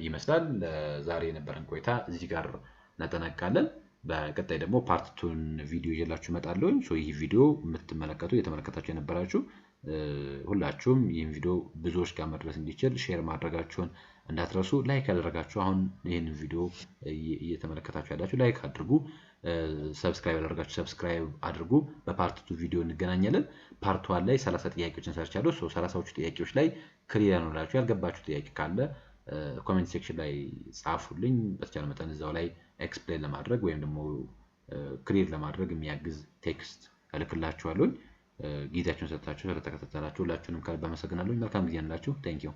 ይመስላል። ዛሬ የነበረን ቆይታ እዚህ ጋር እናጠናቅቃለን። በቀጣይ ደግሞ ፓርት 2 ቪዲዮ ይዤላችሁ እመጣለሁ። ይህ ቪዲዮ የተመለከታችሁ የነበራችሁ ሁላችሁም ይህን ቪዲዮ ብዙዎች ጋር መድረስ እንዲችል ሼር ማድረጋችሁን እንዳትረሱ። ላይክ ያደረጋችሁ አሁን ይህንን ቪዲዮ እየተመለከታችሁ ያላችሁ ላይክ አድርጉ። ሰብስክራይብ ያደረጋችሁ ሰብስክራይብ አድርጉ። በፓርት 2 ቪዲዮ እንገናኛለን። ፓርት 1 ላይ 30 ጥያቄዎችን ሰርቻለሁ። 30ዎቹ ጥያቄዎች ላይ ክሊር ነው ላችሁ ያልገባችሁ ጥያቄ ካለ ኮሜንት ሴክሽን ላይ ጻፉልኝ። በተቻለ መጠን እዛው ላይ ኤክስፕሌን ለማድረግ ወይም ደግሞ ክሊር ለማድረግ የሚያግዝ ቴክስት እልክላችኋለሁ። ጊዜያችሁን ሰጥታችሁ ስለተከታተላችሁ ሁላችሁንም ከልብ አመሰግናለሁ። መልካም ጊዜ እንላችሁ። ቴንክ ዩ